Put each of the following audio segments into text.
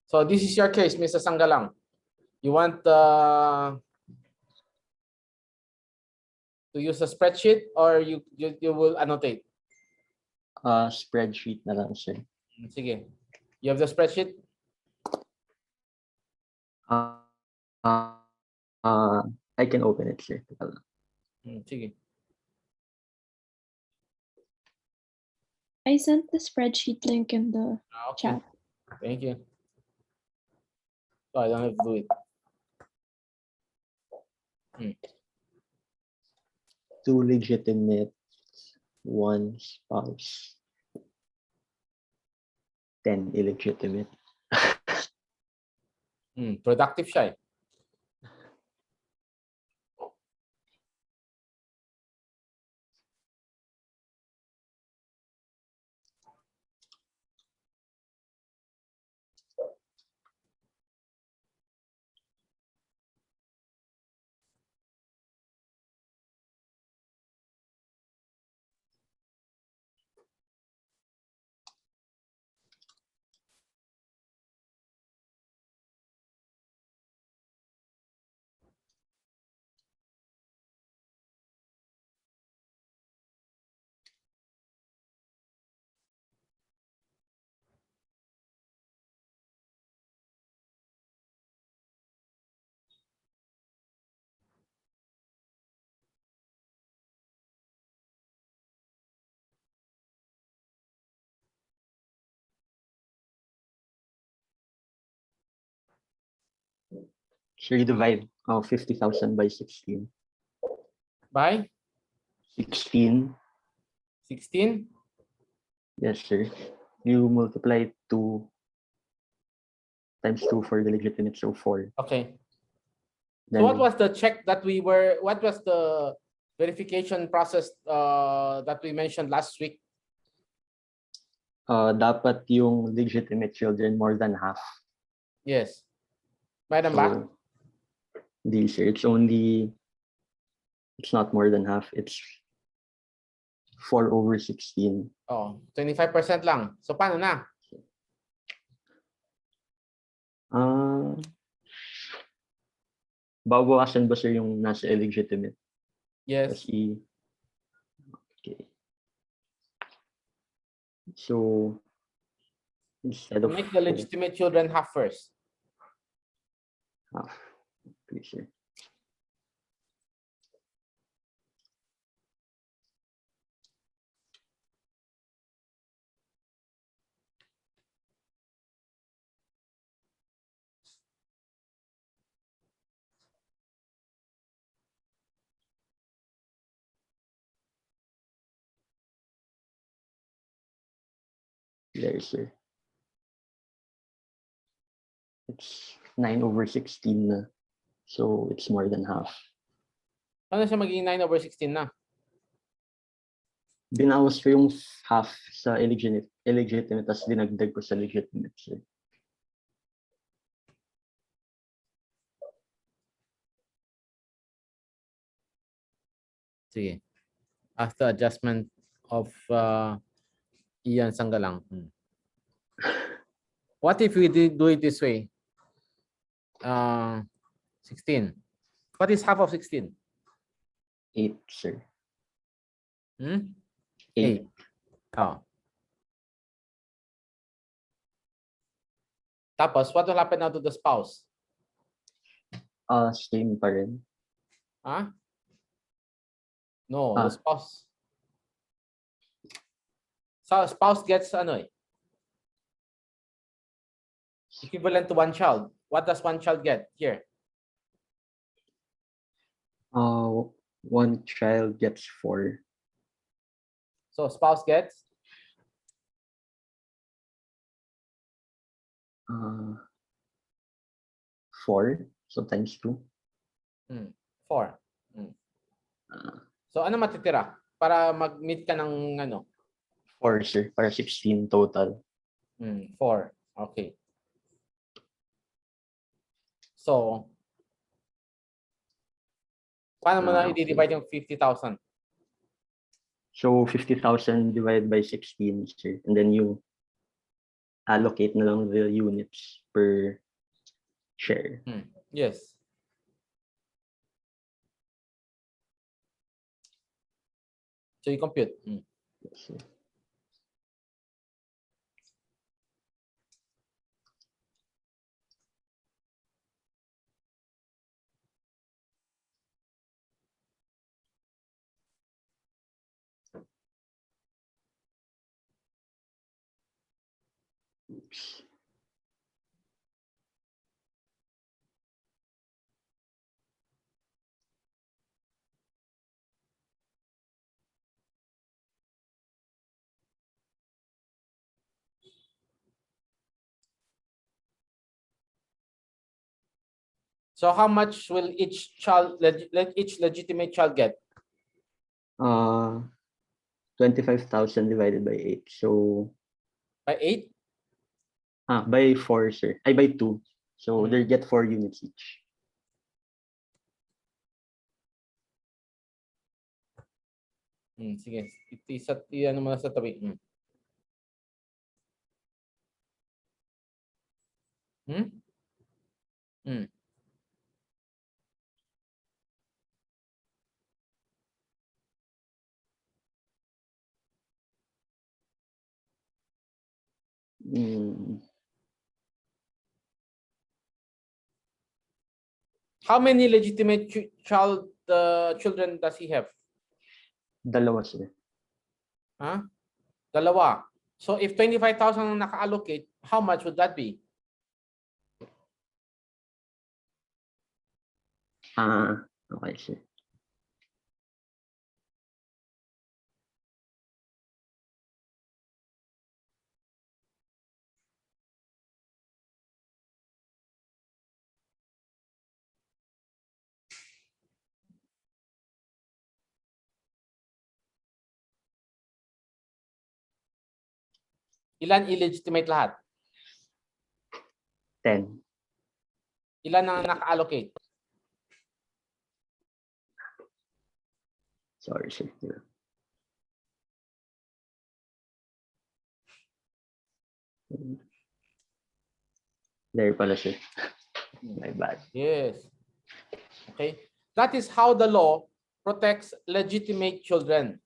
So this is your case, Mr. Sanggalang. You want to use a spreadsheet or you will annotate? Spreadsheet na lang, sir. Sige. You have the spreadsheet? I can open it, sir. Sige. I sent the spreadsheet link in the Okay. chat. Thank you. So I don't have to do it. 2 legitimate, 1 spouse, 10 illegitimate. Productive siya eh. So you divide 50,000 by 16. By 16. 16? Yes, sir. You multiply 2 times 2 for the legitimate, so 4. Okay. Then, So what was the check that what was the verification process that we mentioned last week? dapat yung legitimate children more than half. Yes. Madam ba? Hindi, sir. It's not more than half. It's 4 over 16. Oh, 25% lang. So paano na? Babawasan ba, sir, yung nasa illegitimate? Yes. Kasi, okay. So, instead of Make the legitimate children half first. half, okay, sir. There, sir. It's 9 over 16 na. So, it's more than half. Paano siya magiging 9 over 16 na? Binawas ko yung half sa illegitimate tas dinagdag ko sa legitimate, sir. Sige. After adjustment of Ian Sanggalang. What if we do it this way? 16. What is half of 16? 8, sir. 8. 8. Oh. Tapos, what will happen now to the spouse? Same pa rin. Huh? No, the spouse. So spouse gets ano eh? Equivalent to 1 child. What does 1 child get here? 1 child gets 4. So spouse gets 4. So times 2. 4. So ano matitira para mag-meet ka ng ano? 4, sir. Para 16 total. 4. Okay. So paano mo na i-divide yung 50,000? So 50,000 divided by 16, sir. And then you allocate na lang the units per share. Yes. So you compute. Yes, sir. Oops. So how much will each child, each legitimate child get? 25,000 divided by 8. So, By 8? by 4, sir. Ay, by 2. So, they get 4 units each. Sige. Ano mo na sa tabi. How many legitimate children does he have? Dalawa, sir. Dalawa. So if 25,000 ang naka-allocate, how much would that be? Okay, sir. Ilan illegitimate lahat? 10. Ilan ang naka-allocate? Sorry, sir. There pala, sir. My bad. Yes. Okay. That is how the law protects legitimate children.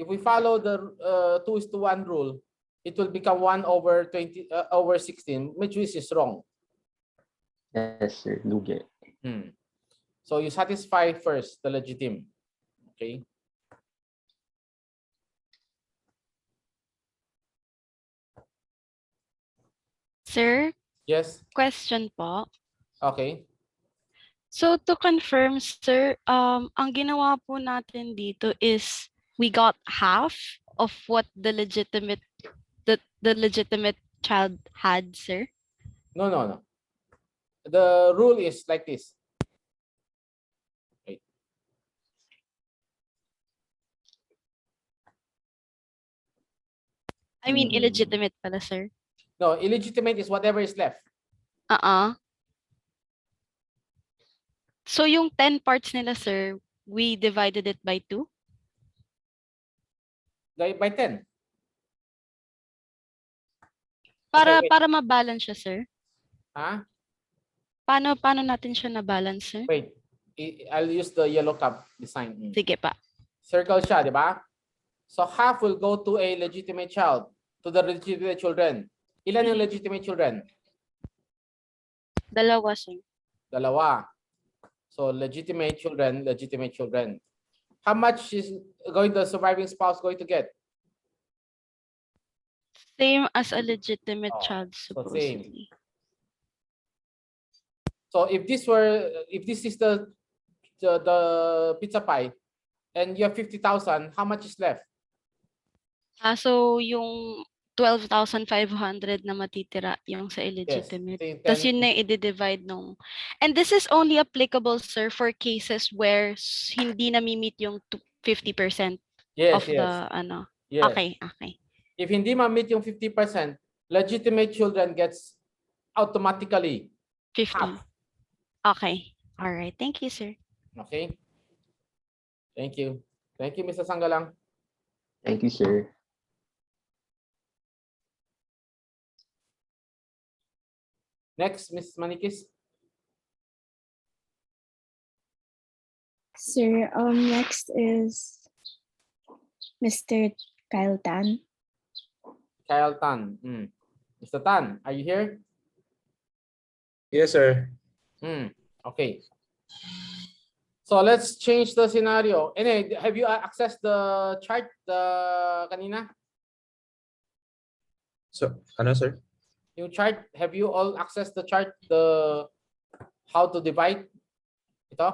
If we follow the 2:1 rule, it will become 1/20 over 16, which is wrong. Yes, sir. Lugi. So you satisfy first the legitimate. Okay. Sir, Yes. question po. Okay. So to confirm, sir, ang ginawa po natin dito is we got half of what the legitimate child had, sir. No. The rule is like this. Wait. I mean illegitimate pala, sir. No, illegitimate is whatever is left. So yung 10 parts nila, sir, we divided it by 2? By 10. Para wait. para ma-balance siya, sir. Paano natin siya na-balance, sir? Wait. I'll use the yellow cup design. Sige pa. Circle siya, di ba? So half will go to a legitimate child, to the legitimate children. Ilan yung legitimate children? Dalawa, sir. Dalawa. So legitimate children. How much is the surviving spouse going to get? Same as a legitimate child, same. supposedly. So if this is the pizza pie, and you have 50,000, how much is left? So yung 12,500 na matitira yung sa illegitimate. Yes. Tapos yun na i-divide nung. And this is only applicable, sir, for cases where hindi na-meet yung 50% Yes, of yes. the ano. Yes. Okay. If hindi ma-meet yung 50%, legitimate children gets automatically 50. half. Okay. All right. Thank you, sir. Okay? Thank you. Thank you, Mr. Sanggalang. Thank you, sir. Next, Ms. Manikis. Sir, next is Mr. Kyle Tan. Kyle Tan. Mr. Tan, are you here? Yes, sir. Okay. So let's change the scenario. Anyway, have you accessed the chart kanina? So, ano, sir? Yung chart, have you all accessed the chart, the how to divide ito?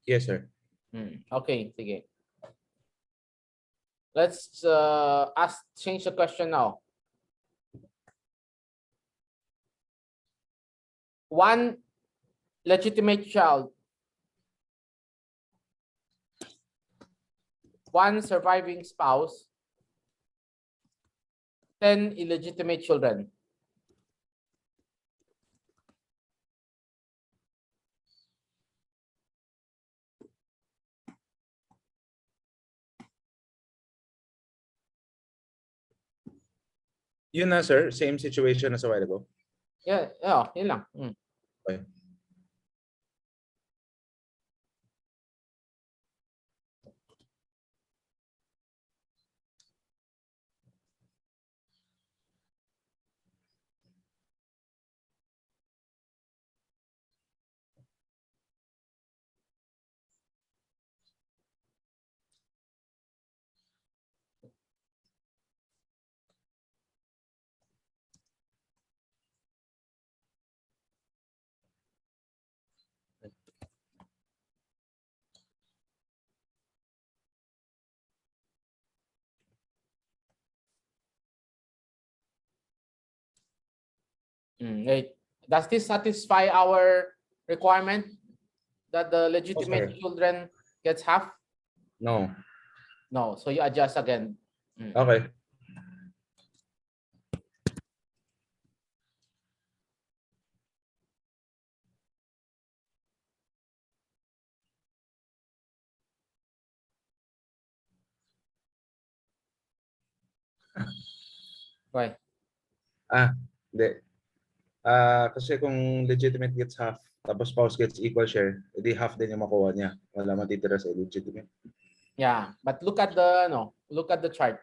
Yes, sir. Okay, sige. Let's change the question now. One legitimate child, one surviving spouse, 10 illegitimate children. Yun na, sir. Same situation as a while ago. Yeah, yun lang. Okay. Wait, does this satisfy our requirement that the legitimate sir. children gets half? No. No, so you adjust again. Okay. Right. Hindi. Kasi kung legitimate gets half, tapos spouse gets equal share, edi half din yung makuha niya. Wala matitira sa illegitimate. Yeah, but look at the chart.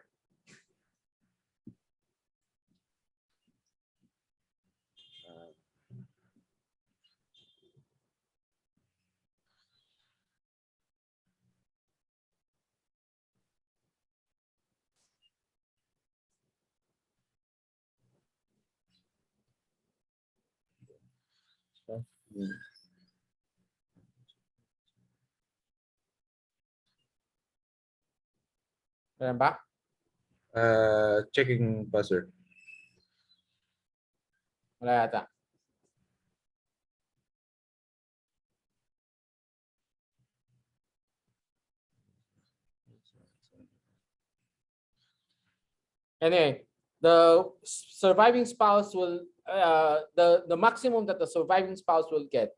Meron ba? Checking pa, sir. Wala yata. Anyway, the surviving spouse will the maximum that the surviving spouse will get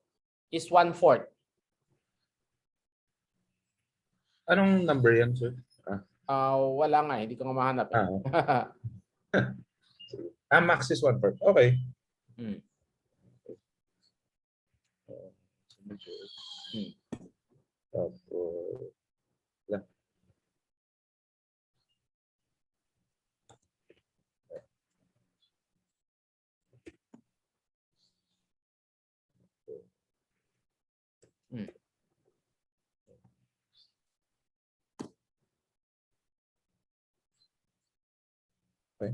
is 1/4. Anong number yan, sir? Wala nga, hindi ko nga mahanap. Max is 1/4. Okay. Tapos, okay.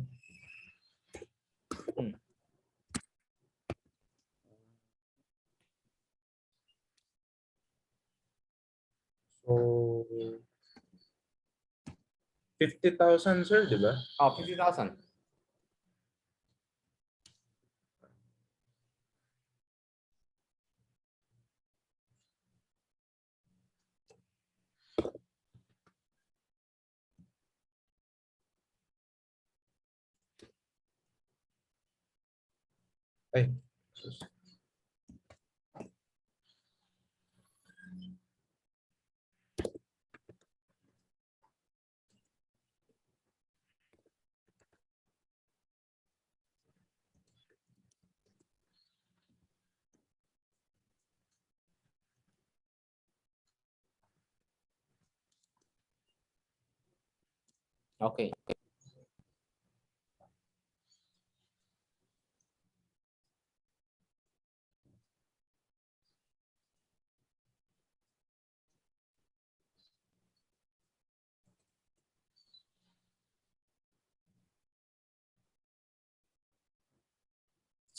So, 50,000, sir, di ba? 50,000. Ay. Okay.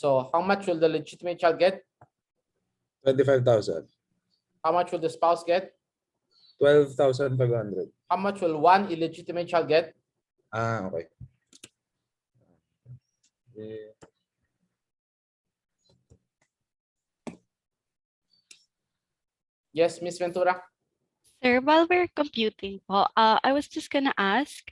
So how much will the legitimate child get? 25,000. How much will the spouse get? 12,500. How much will one illegitimate child get? Ah, okay. Eh, Yes, Miss Ventura. Sir, while we're computing po, I was just gonna ask,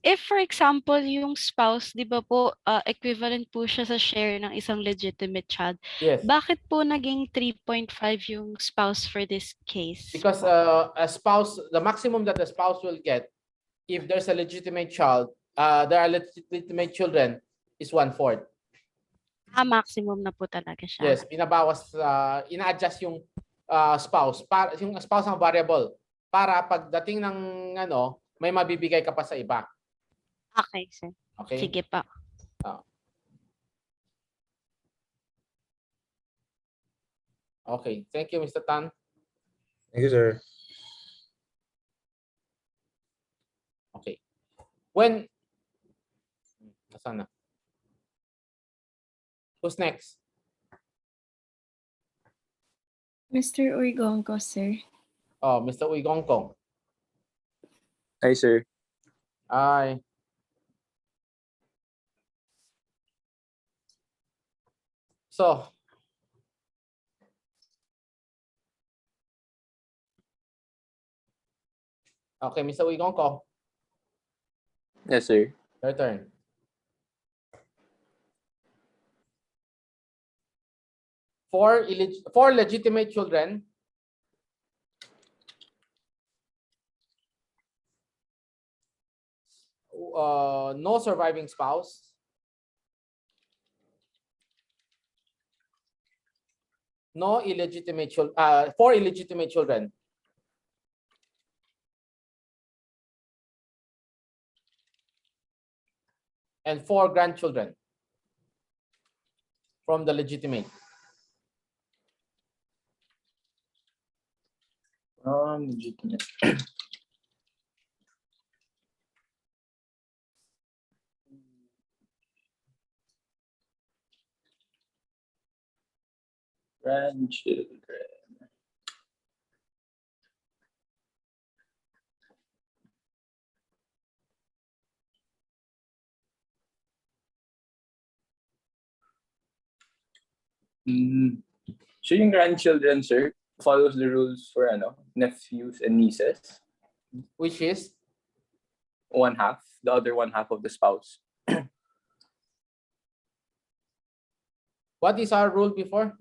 if for example, yung spouse, di ba po, equivalent po siya sa share ng isang legitimate child, Yes. bakit po naging 3.5 yung spouse for this case? Because a spouse, the maximum that the spouse will get, if there's a legitimate child, there are legitimate children, is 1/4. Maximum na po talaga siya. Yes, binabawas, ina-adjust yung spouse, para yung spouse ang variable para pagdating ng ano, may mabibigay ka pa sa iba. Okay, sir. Okay? Sige pa. Okay. Thank you, Mr. Tan. Thank you, sir. Okay. When nasaan na? Who's next? Mr. Uigongo, sir. Oh, Mr. Uy Gongkong. Hi, sir. Hi. So, okay, Mr. Uy Gongkong, Yes, sir. your turn. Four legitimate children no surviving spouse, no illegitimate children, 4 illegitimate children, and 4 grandchildren from the legitimate. Legitimate. Grandchildren. So yung grandchildren, sir, follows the rules for nephews and nieces. Which is One half, the other one half of the spouse. what is our rule before?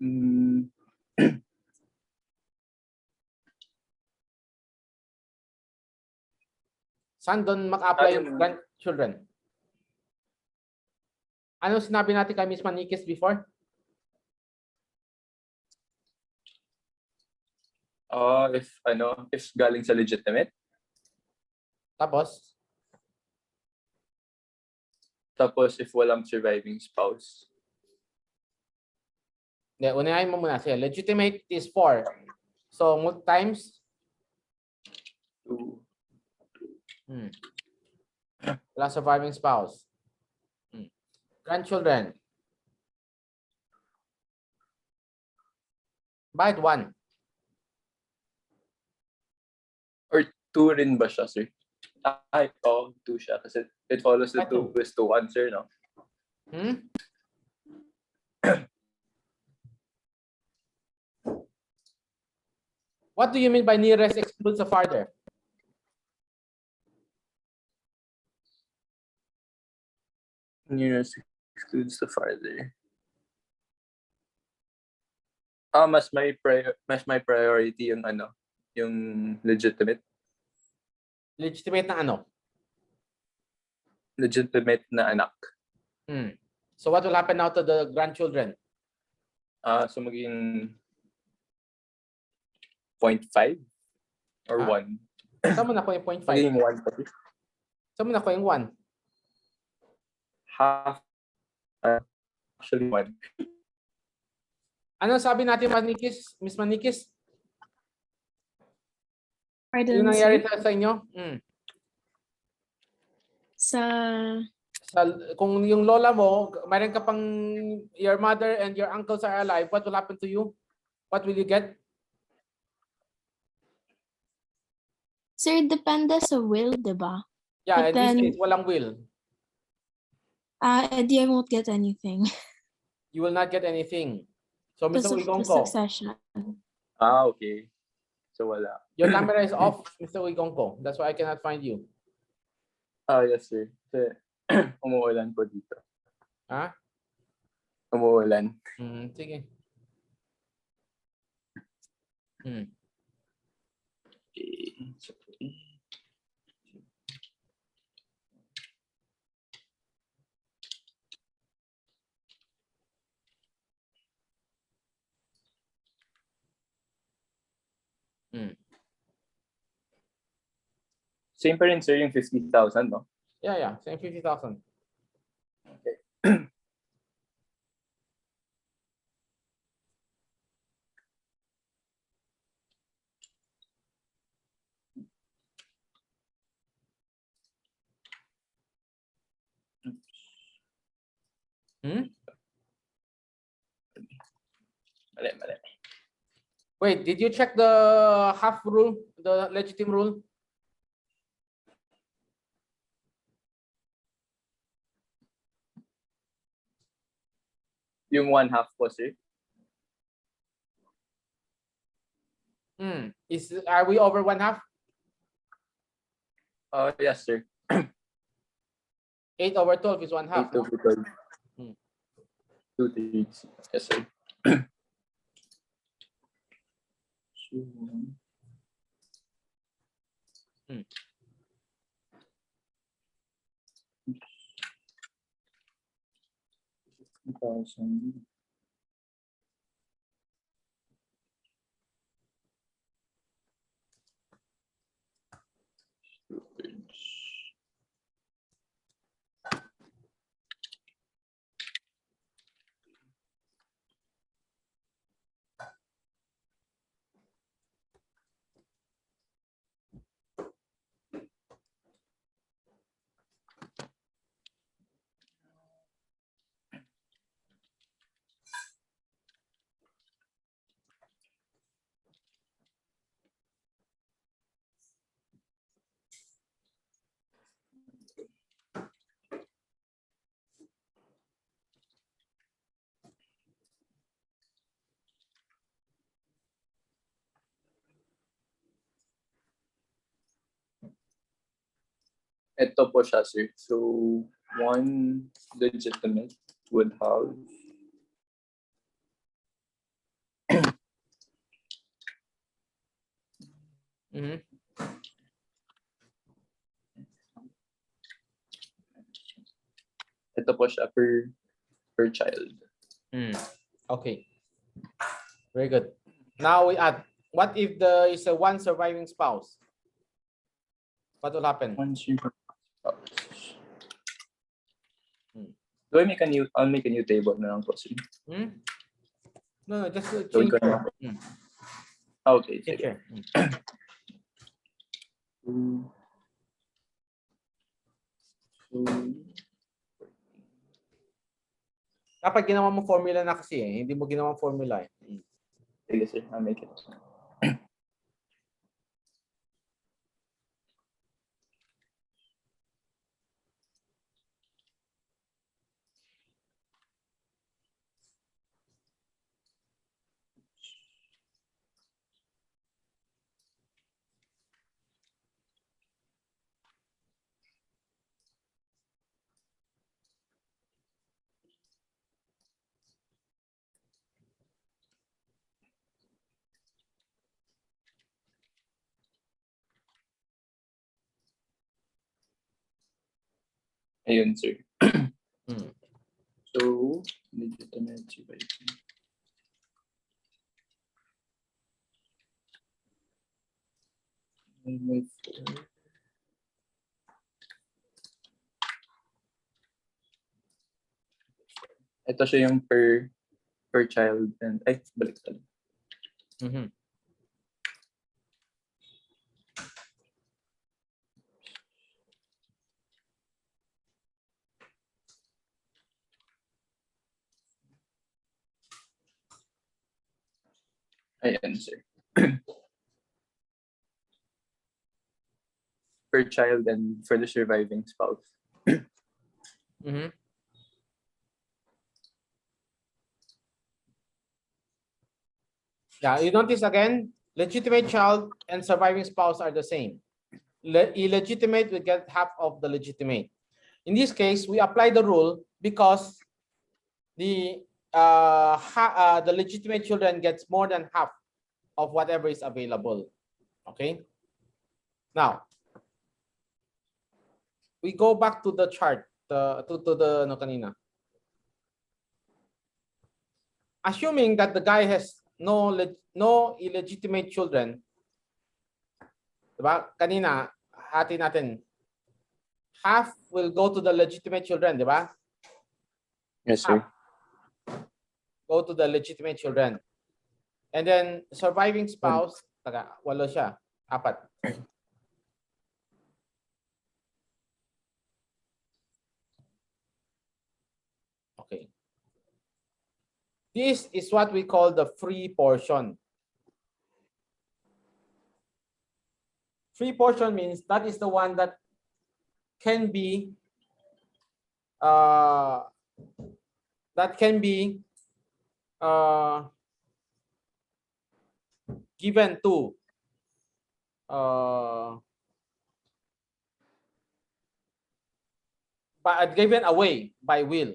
Mm, Saan doon mag-apply yung Ano? grandchildren? Ano sinabi natin kay Miss Manikis before? if galing sa legitimate, Tapos, tapos if walang surviving spouse. unahin mo muna siya. Legitimate is 4. So, times Two. plus surviving spouse. Grandchildren. Bakit 1? Two rin ba siya, sir? Two siya. Kasi it follows the Ah, two. 2:1, sir, no? What do you mean by nearest excludes the farther? Nearest excludes the farther. Mas may priority yung ano, yung legitimate Legitimate na ano? na anak. Hmm. So what will happen now to the grandchildren? So maging 0.5 or Ah? 1. Saan mo nakuha yung 0.5? Maging 1 pati. Saan mo nakuha yung 1? Half. Actually 1. Ano sabi natin, Manikis? Miss Manikis? Pardon, Yung nangyari sir? sa inyo? Hmm. Sa Kung yung lola mo, mayroon ka pang, your mother and your uncles are alive, what will happen to you? What will you get? sir, depende sa will, di ba? Yeah, But in this then- case, walang will. Edi I won't get anything. You will not get anything. So, Because Mr. of the Wigongko, succession. Okay. So wala. your camera is off, Mr. Wigongko. That's why I cannot find you. Yes sir. Kasi umuulan po dito. Ha? Umuulan. Sige. Okay. So, same pa rin sir yung 50,000, no? Yeah. Same 50,000. Okay. Mali. Wait, did you check the half rule, the legitimate rule? Yung 1/2 po sir. Are we over 1/2? Yes sir. 8 over 12 is 1/2. 8 over 12. Hmm. 2/3. Yes sir. $50,000. Ito po siya, sir. So, one legitimate would have ito po siya per child. Okay. Very good. Now we add, what if there is a one surviving spouse? What will happen? Once you Do I make a new, I'll make a new table na lang po, sir. No, just So, change ikaw here. na. Okay, Change sige. here. Dapat ginawa mo formula na kasi eh. Hindi mo ginawa formula eh. Sige, sir. I'll make it. Ayun, sir. Hmm. So, legitimate surviving. May 4. Ito siya yung per child and ay baliktad. Mhm. Ayan, sir. Per child and for the surviving spouse. Mhm. Yeah, you notice again, legitimate child and surviving spouse are the same. Illegitimate will get half of the legitimate. In this case, we apply the rule because the the legitimate children gets more than half of whatever is available. Okay. Now, we go back to the chart, to the ano kanina. Assuming that the guy has no illegitimate children, diba? Kanina, hati natin. Half will go to the legitimate children, diba? Yes, sir. Go to the legitimate children. And then surviving spouse, walo siya, 4. Okay. This is what we call the free portion. Free portion means that is the one that can be uh, given to given away by will.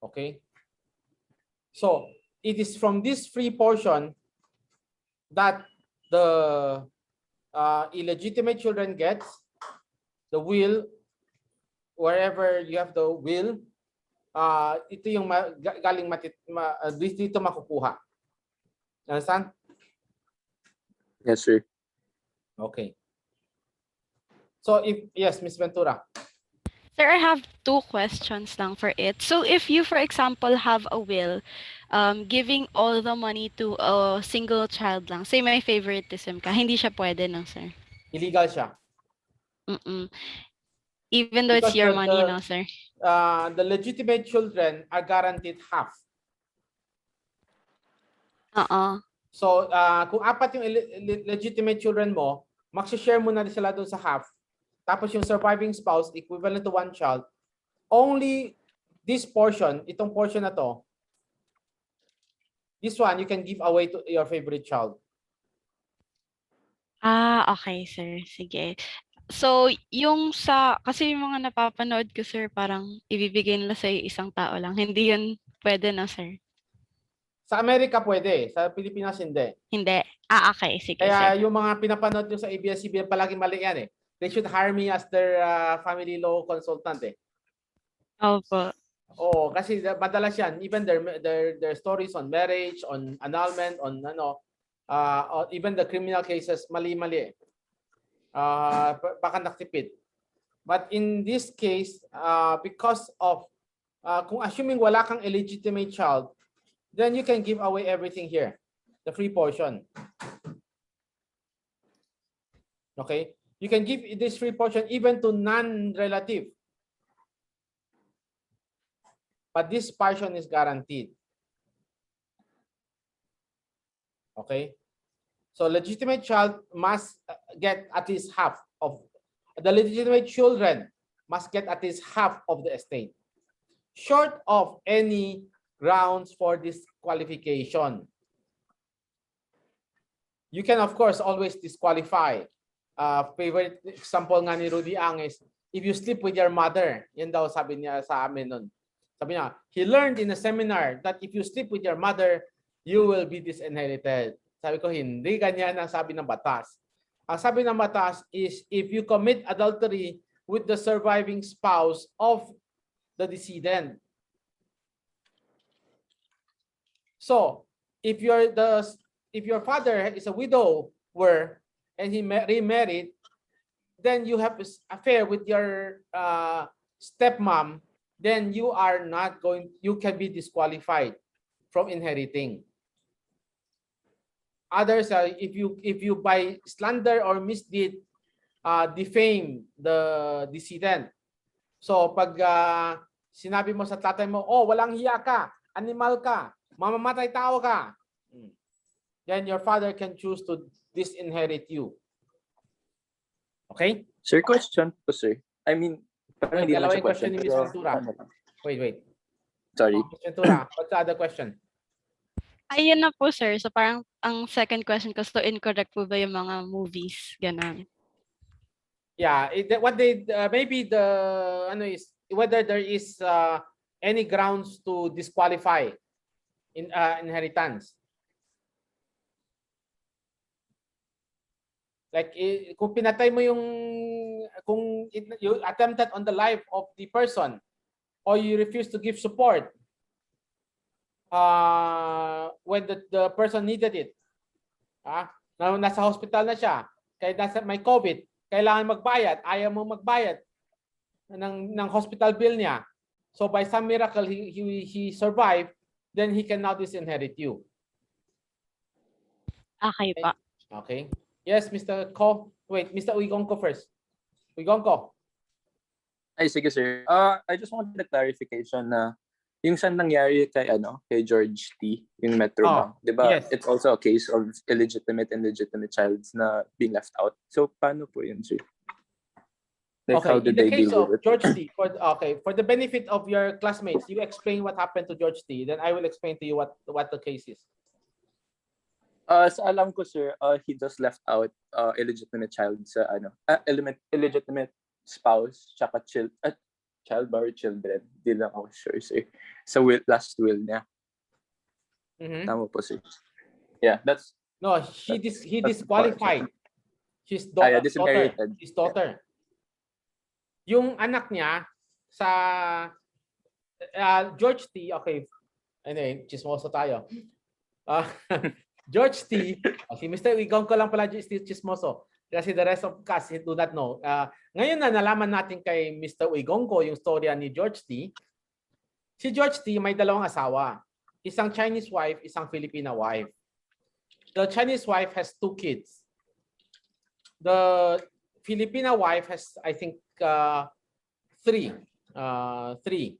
Okay. So it is from this free portion that the illegitimate children gets the will. Wherever you have the will, ito yung galing dito makukuha. Understand? Yes, sir. Okay. So yes, Ms. Ventura. Sir, I have 2 questions lang for it. So if you, for example, have a will, giving all the money to a single child lang, say may favoritism ka, hindi siya pwede, no, sir? Illegal siya. Even though it's Because your money, no, sir? The legitimate children are guaranteed half. So kung 4 yung legitimate children mo, magsishare mo na sila doon sa half. Tapos yung surviving spouse, equivalent to 1 child, only this portion, itong portion na to, this one you can give away to your favorite child. Okay, sir. Sige. So, kasi yung mga napapanood ko, sir, parang ibibigay nila sa isang tao lang. Hindi yun pwede, no, sir? Sa Amerika pwede, sa Pilipinas hindi. Hindi. Okay. Sige, Kaya sir. yung mga pinapanood nyo sa ABS-CBN, palaging mali yan eh. They should hire me as their family law consultant eh. Opo. Oo, kasi madalas yan, even their stories on marriage, on annulment, on even the criminal cases, mali-mali eh. Baka naktipid. But in this case, because of, kung assuming wala kang illegitimate child, then you can give away everything here, the free portion. Okay? You can give this free portion even to non-relative. But this portion is guaranteed. Okay? So legitimate child must get at least half of the legitimate children must get at least half of the estate, short of any grounds for disqualification. You can of course always disqualify. Favorite example nga ni Rudy Ang is if you sleep with your mother. Yan daw sabi niya sa amin nun. Sabi niya, he learned in a seminar that if you sleep with your mother, you will be disinherited. Sabi ko, hindi ganyan ang sabi ng batas. ang sabi ng batas is if you commit adultery with the surviving spouse of the decedent. So, if your father is a widower and he remarried, then you have this affair with your stepmom, then you can be disqualified from inheriting. Others, if you by slander or misdeed defame the decedent. So pag sinabi mo sa tatay mo, oh, walang hiya ka, animal ka, mamamatay tao ka, then your father can choose to disinherit you. Okay? Sir, question po, sir. I mean, parang Wait, hindi naman dalawa siya yung question ni Ms. pero Ventura. ano lang. Wait. Sorry. Ms. Ventura, what's the other question? Ayun na po, sir. So parang ang second question ko, so incorrect po ba yung mga movies? Ganon. Yeah, maybe the ano is whether there is any grounds to disqualify in inheritance. Like kung pinatay mo you attempted on the life of the person or you refuse to give support when the person needed it. Nasa hospital na siya, kaya may COVID, kailangan magbayad, ayaw mo magbayad ng hospital bill niya. So by some miracle he survived, then he can now disinherit you. Okay pa. Okay. Yes, Mr. Ko. Wait, Mr. Uigongko first. Uigongko. Ay, sige, sir. I just wanted a clarification na yung saan nangyari kay George T, yung Metro Bank. Di ba? yes. It's also a case of illegitimate and legitimate childs na being left out. So, paano po yun, sir? Like, how Okay, did in the they case deal of with it? George T, for the benefit of your classmates, you explain what happened to George T, then I will explain to you what the case is. Sa alam ko, sir, he just left out illegitimate child sa illegitimate spouse tsaka child or children. Di lang ako sure, sir. Sa last will niya. Tama po, sir. Yeah, that's No, he disqualified his daughter. disinherited. His daughter. Yung anak niya sa George T, okay. Anyway, chismoso tayo. George T, si Mr. Igong ko lang pala chismoso. Kasi the rest of us do not know. Ngayon na nalaman natin kay Mr. Uigongko yung storya ni George T. Si George T may dalawang asawa. Isang Chinese wife, isang Filipina wife. The Chinese wife has 2 kids. The Filipina wife has, I think, 3. 3.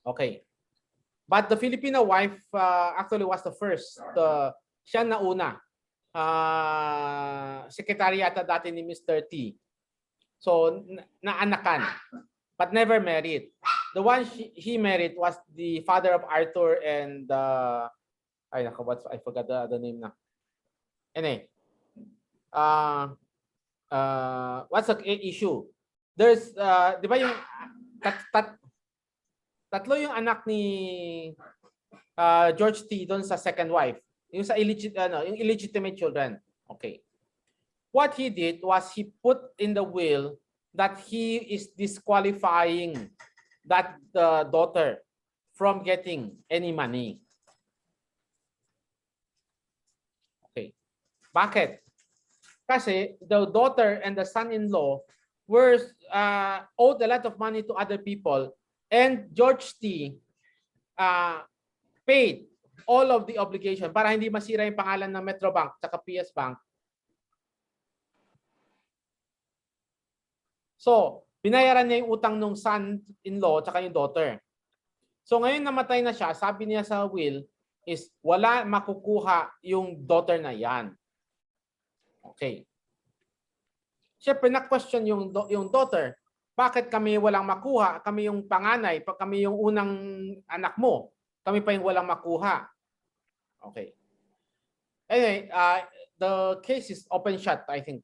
Okay. But the Filipina wife actually was the first. Siya na una. Secretary yata dati ni Mr. T. So, naanakan. But never married. The one he married was the father of Arthur and I forgot the name na. Anyway. What's the issue? There's di ba yung tatlo yung anak ni George T doon sa second wife, yung sa illegitimate children. Okay. What he did was he put in the will that he is disqualifying that daughter from getting any money. Okay. Bakit? Kasi the daughter and the son-in-law were owed a lot of money to other people, and George T paid all of the obligation para hindi masira yung pangalan ng Metro Bank at PS Bank. So, binayaran niya yung utang ng son-in-law at yung daughter. So, ngayon namatay na siya, sabi niya sa will is wala makukuha yung daughter na yan. Okay. Siyempre, na-question yung daughter. Bakit kami walang makuha? Kami yung panganay, kami yung unang anak mo. Kami pa yung walang makuha. Okay. Anyway, the case is open shut, I think,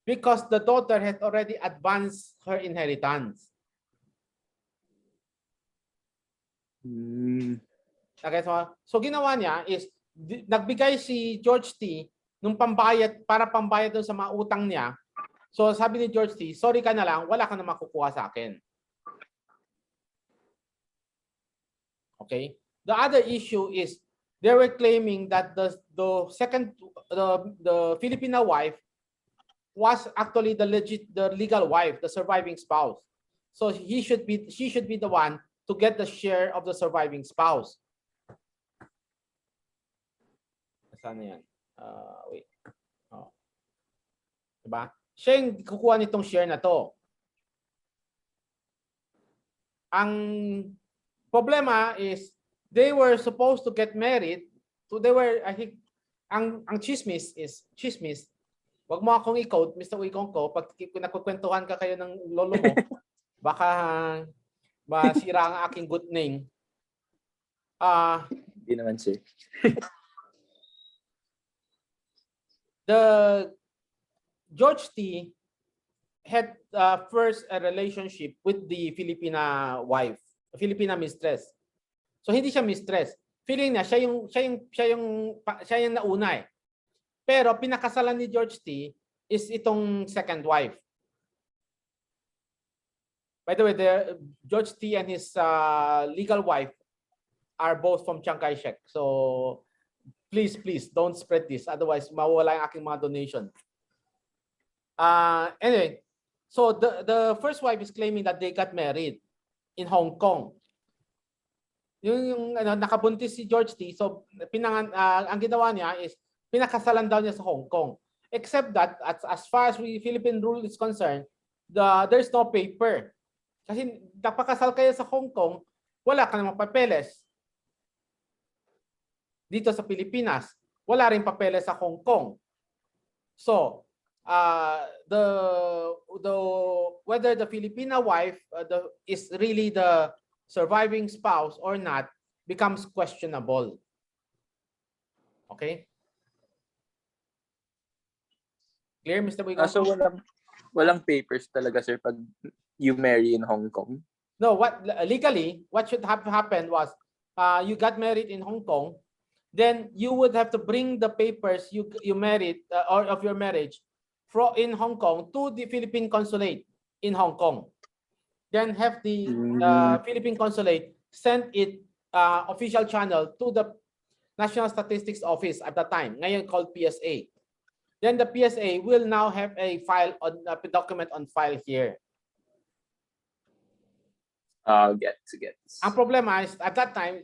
because the daughter had already advanced her inheritance. Okay, so ginawa niya is nagbigay si George T nung pambayad, para pambayad doon sa mga utang niya. So sabi ni George T, sorry ka na lang, wala ka na makukuha sa akin. Okay? The other issue is they were claiming that the Filipino wife was actually the legal wife, the surviving spouse. So she should be the one to get the share of the surviving spouse. Saan yan? Wait. Oh. Diba? Siya yung kukuha nitong share na to. Ang problema is they were supposed to get married. So they were, I think, ang chismis is, wag mo akong i-code, Mr. Uikong ko, pag nakukwentuhan ka kayo ng lolo mo, baka masira ang aking good name. Hindi naman, sir. The George T had first a relationship with the Filipina wife, Filipina mistress. So hindi siya mistress. Feeling niya siya yung nauna eh. Pero pinakasalan ni George T is itong second wife. By the way, George T and his legal wife are both from Chiang Kai-shek. So please don't spread this, otherwise mawawala yung aking mga donation. Anyway, so the first wife is claiming that they got married in Hong Kong. Yung nakabuntis si George T, so ang ginawa niya is pinakasalan daw niya sa Hong Kong. Except that as far as Philippine rule is concerned, there's no paper. Kasi napakasal kayo sa Hong Kong, wala ka namang papeles. Dito sa Pilipinas, wala rin papeles sa Hong Kong. So, whether the Filipina wife is really the surviving spouse or not becomes questionable. Okay? Clear, Mr. Buigon? So walang papers talaga, sir, pag you marry in Hong Kong? No, legally, what should have happened was you got married in Hong Kong, then you would have to bring the papers you married or of your marriage in Hong Kong to the Philippine consulate in Hong Kong. Then have the Philippine consulate send it official channel to the National Statistics Office at the time, ngayon called PSA. Then the PSA will now have a document on file here. Gets. Ang problema is at that time,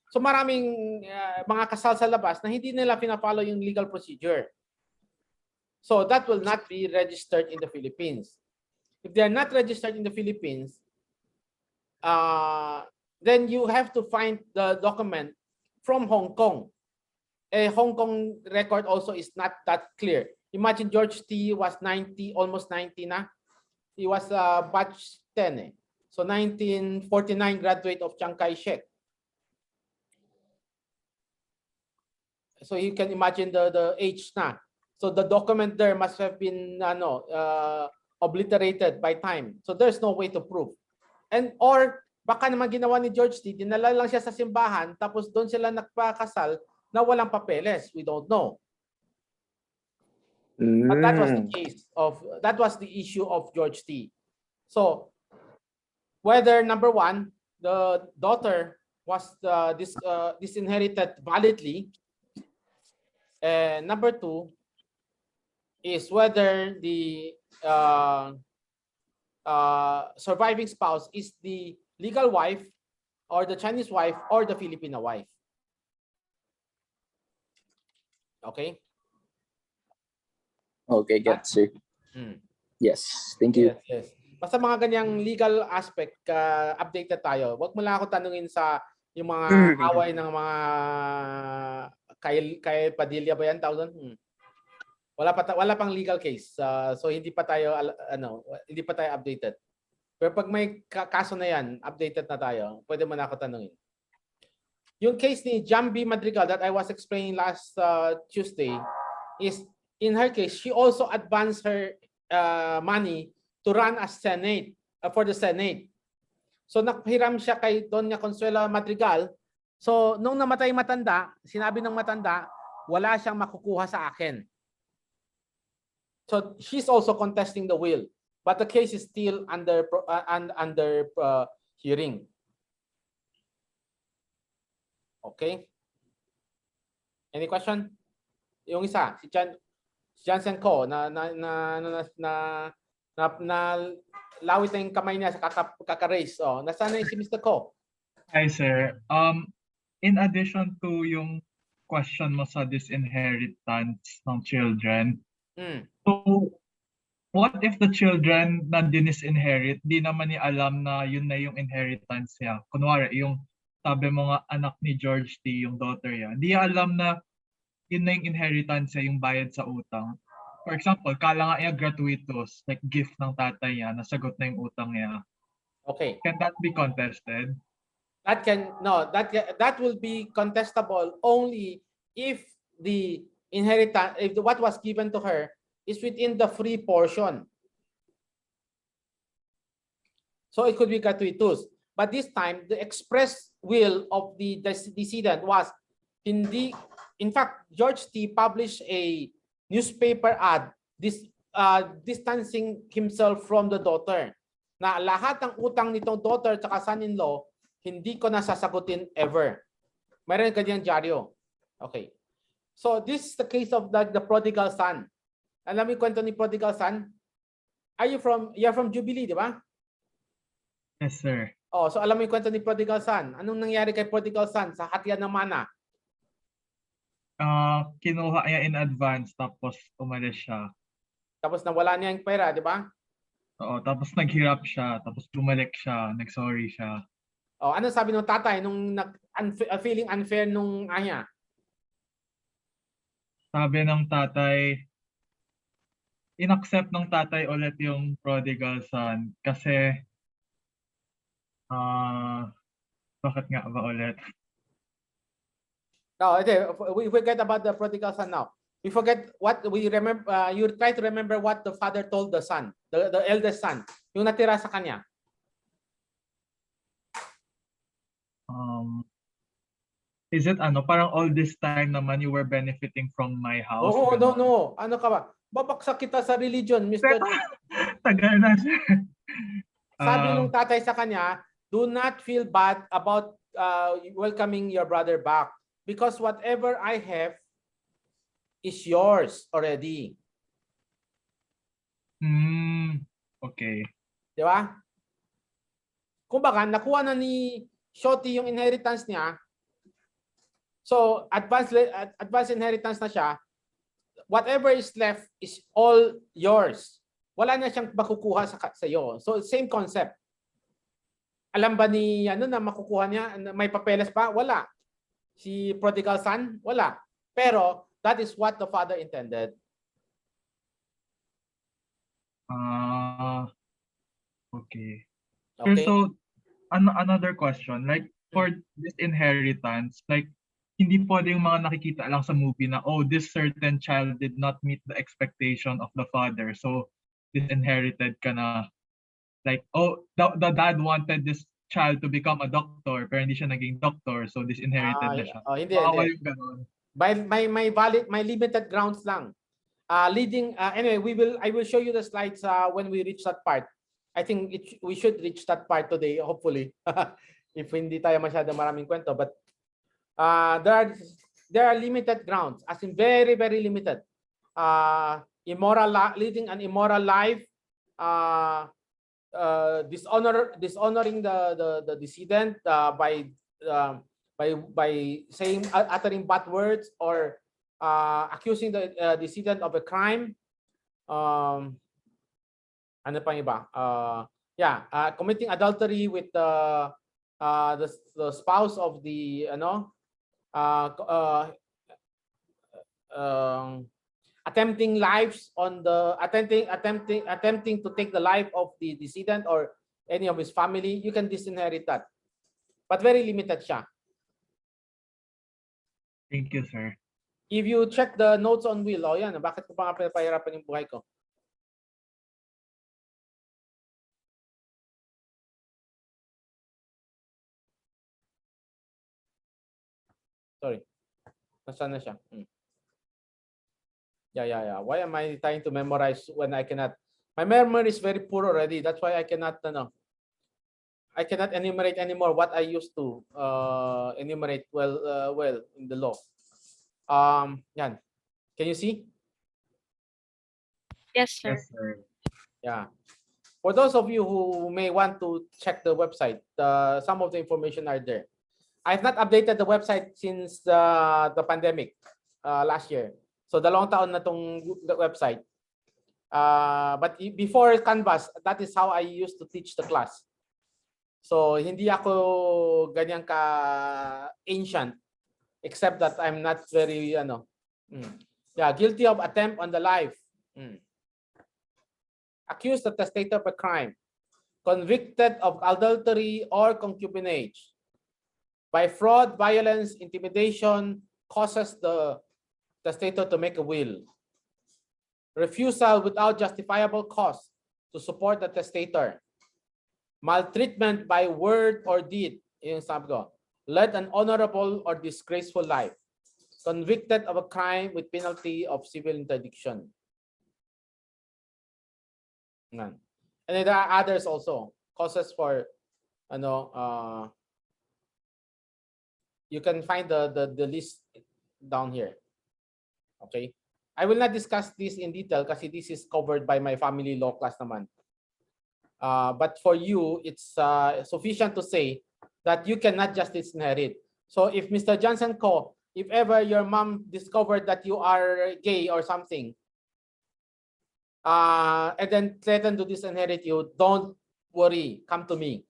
so maraming mga kasal sa labas na hindi nila pina-follow yung legal procedure. So that will not be registered in the Philippines. If they are not registered in the Philippines, then you have to find the document from Hong Kong. A Hong Kong record also is not that clear. Imagine George T was 90, almost 90 na. He was batch 10 eh. So 1949 graduate of Chiang Kai-shek. So you can imagine the age na. So the document there must have been obliterated by time. So there's no way to prove. Or baka naman ginawa ni George T, dinala lang siya sa simbahan tapos doon sila nagpakasal na walang papeles. We don't know. But that was the case that was the issue of George T. So whether number one, the daughter was disinherited validly, and number two is whether the surviving spouse is the legal wife or the Chinese wife or the Filipino wife. Okay? Okay, gets, sir. Yes, thank you. Yes. Basta mga ganyang legal aspect, updated tayo. Huwag mo lang ako tanungin sa yung mga away ng mga kay Padilla ba yan tawag doon? Wala pang legal case. So hindi pa tayo updated. Pero pag may kaso na yan, updated na tayo. Pwede mo na ako tanungin. Yung case ni Jambi Madrigal that I was explaining last Tuesday is, in her case, she also advanced her money to run as Senate, for the Senate. So naghiram siya kay Doña Consuelo Madrigal. So nung namatay matanda, sinabi ng matanda, wala siyang makukuha sa akin. So she's also contesting the will, but the case is still under hearing. Okay? Any question? Yung isa, si Jansen Ko na lawit na yung kamay niya sa kaka-raise. Oh, nasaan na si Mr. Ko? Hi, sir. In addition to yung question mo sa disinheritance ng children, Hmm. so what if the children na disinherit, di naman niya alam na yun na yung inheritance niya? Kunwari, yung sabi mo nga anak ni George T, yung daughter niya, di niya alam na yun na yung inheritance niya, yung bayad sa utang. For example, kala nga niya gratuitous, like gift ng tatay niya, nasagot na yung utang niya. Okay. Can that be contested? That will be contestable only if the inheritance, if what was given to her is within the free portion. So it could be gratuitous. But this time, the express will of the decedent was hindi. In fact, George T published a newspaper ad distancing himself from the daughter. Na lahat ng utang nitong daughter at son-in-law, hindi ko na sasagutin ever. Mayroon kanyang dyaryo. Okay. So this is the case of the prodigal son. Alam mo yung kwento ni prodigal son? You're from Jubilee, di ba? Yes, sir. Oh, so alam mo yung kwento ni prodigal son. Anong nangyari kay prodigal son sa hatian ng mana? Kinuha niya in advance tapos umalis siya. Tapos nawala niya yung pera, di ba? Oo, tapos naghirap siya, tapos bumalik siya, nag-sorry siya. Oh, ano sabi ng tatay nung feeling unfair nung anya? Sabi ng tatay, inaccept ng tatay ulit yung prodigal son kasi bakit nga ba ulit? No, we forget about the prodigal son now. We forget what we remember. You try to remember what the father told the son, the eldest son, yung natira sa kanya. Is it parang all this time naman you were benefiting from my house? Oh, Ganon. no. Ano ka ba? Babaksak kita sa religion, Mr. Tagal na siya. Sabi nung tatay sa kanya, do not feel bad about welcoming your brother back because whatever I have is yours already. Okay. Di ba? Kumbaga, nakuha na ni Shoti yung inheritance niya. So, advance inheritance na siya. Whatever is left is all yours. Wala na siyang makukuha sa iyo. So, same concept. Alam ba ni na makukuha niya? May papeles pa? Wala. Si prodigal son? Wala. Pero, that is what the father intended. Okay. Okay? So, another question, like for this inheritance, like hindi pwede yung mga nakikita lang sa movie na, oh, this certain child did not meet the expectation of the father, so disinherited ka na. Like, oh, the dad wanted this child to become a doctor, pero hindi siya naging doctor, so disinherited na siya. Hindi. Bawal yung ganun. May limited grounds lang. Anyway, I will show you the slides when we reach that part. I think we should reach that part today, hopefully. If hindi tayo masyado maraming kwento, but there are limited grounds, as in very, very limited. Leading an immoral life, dishonoring the decedent by saying, uttering bad words, or accusing the decedent of a crime. Ano pang iba? Committing adultery with the spouse of the attempting to take the life of the decedent or any of his family. You can disinherit that, but very limited siya. Thank you, sir. If you check the notes on will, bakit ko pa nga pinapahirapan yung buhay ko? Sorry. Nasaan na siya? Yeah. Why am I trying to memorize when I cannot? My memory is very poor already. That's why I cannot, I cannot enumerate anymore what I used to enumerate well in the law. Yan. Can you see? Yes, sir. Yes, sir. Yeah. For those of you who may want to check the website, some of the information are there. I've not updated the website since the pandemic last year. So dalawang taon na tong website. But before Canvas, that is how I used to teach the class. So hindi ako ganyan ka ancient, except that I'm not very guilty of attempt on the life. Accused the testator of a crime, convicted of adultery or concubinage, by fraud, violence, intimidation, causes the testator to make a will. Refusal without justifiable cause to support the testator. Maltreatment by word or deed, yung sabi ko, led an honorable or disgraceful life. Convicted of a crime with penalty of civil interdiction. And then there are others also. Causes for, you can find the list down here. Okay. I will not discuss this in detail kasi this is covered by my family law class naman. But for you, it's sufficient to say that you cannot just disinherit. So if Mr. Johnson Ko, if ever your mom discovered that you are gay or something, and then threatened to disinherit you, don't worry, come to me.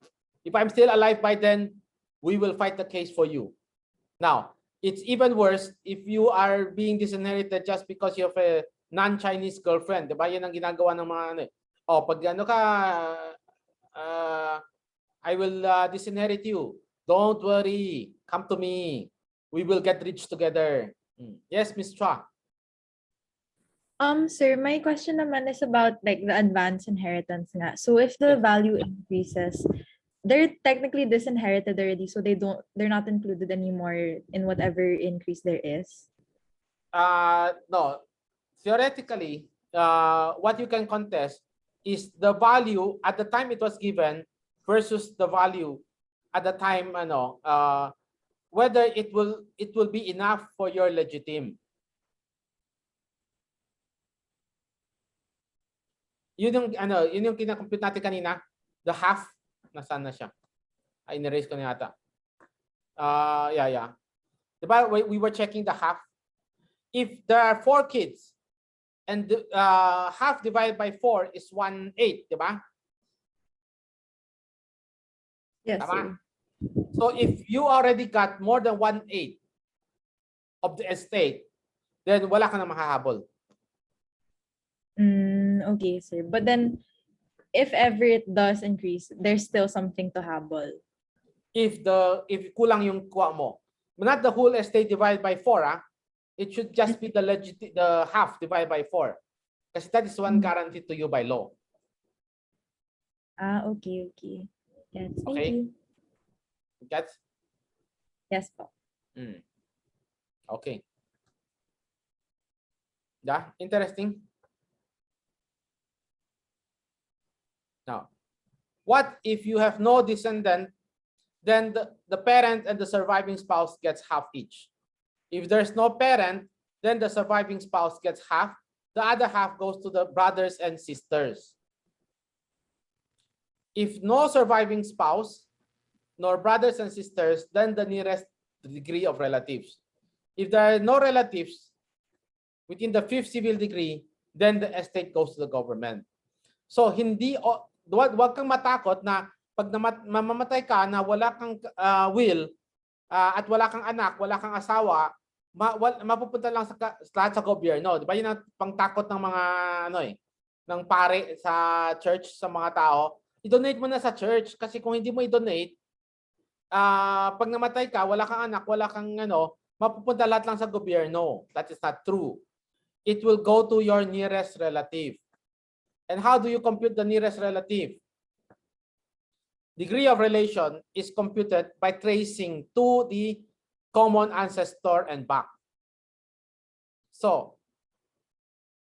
If I'm still alive by then, we will fight the case for you. Now, it's even worse if you are being disinherited just because you have a non-Chinese girlfriend. Diba? Yan ang ginagawa ng mga ano. Pag ano ka, I will disinherit you. Don't worry. Come to me. We will get rich together. Yes, Ms. Chua. Sir, my question naman is about like the advance inheritance nga. So if the value increases, they're technically disinherited already, so they're not included anymore in whatever increase there is. No. Theoretically, what you can contest is the value at the time it was given versus the value at the time whether it will be enough for your legitimate. Yun yung kina-compute natin kanina, the half, nasaan na siya? Ay, in-erase ko na yata. Yeah. Diba, we were checking the half. If there are 4 kids and half divided by 4 is 1/8, diba? Yes, Tama? sir. So if you already got more than 1/8 of the estate, then wala ka na makahabol. Okay, sir. But then, if ever it does increase, there's still something to habol. If kulang yung kuha mo, not the whole estate divided by 4, it should just be the half divided by 4, kasi that is one guaranteed to you by law. Okay. Yes, thank Okay. you. That's Yes po. okay. Yeah, interesting. Now, what if you have no descendant? Then the parent and the surviving spouse gets half each. If there's no parent, then the surviving spouse gets half. The other half goes to the brothers and sisters. If no surviving spouse, nor brothers and sisters, then the nearest degree of relatives. If there are no relatives within the 5th civil degree, then the estate goes to the government. So wag kang matakot na pag mamamatay ka na wala kang will at wala kang anak, wala kang asawa, mapupunta lang lahat sa gobyerno. Di ba yun ang pangtakot ng mga ng pare sa church, sa mga tao? I-donate mo na sa church kasi kung hindi mo i-donate, pag namatay ka, wala kang anak, wala kang mapupunta lahat lang sa gobyerno. That is not true. It will go to your nearest relative. And how do you compute the nearest relative? Degree of relation is computed by tracing to the common ancestor and back. So,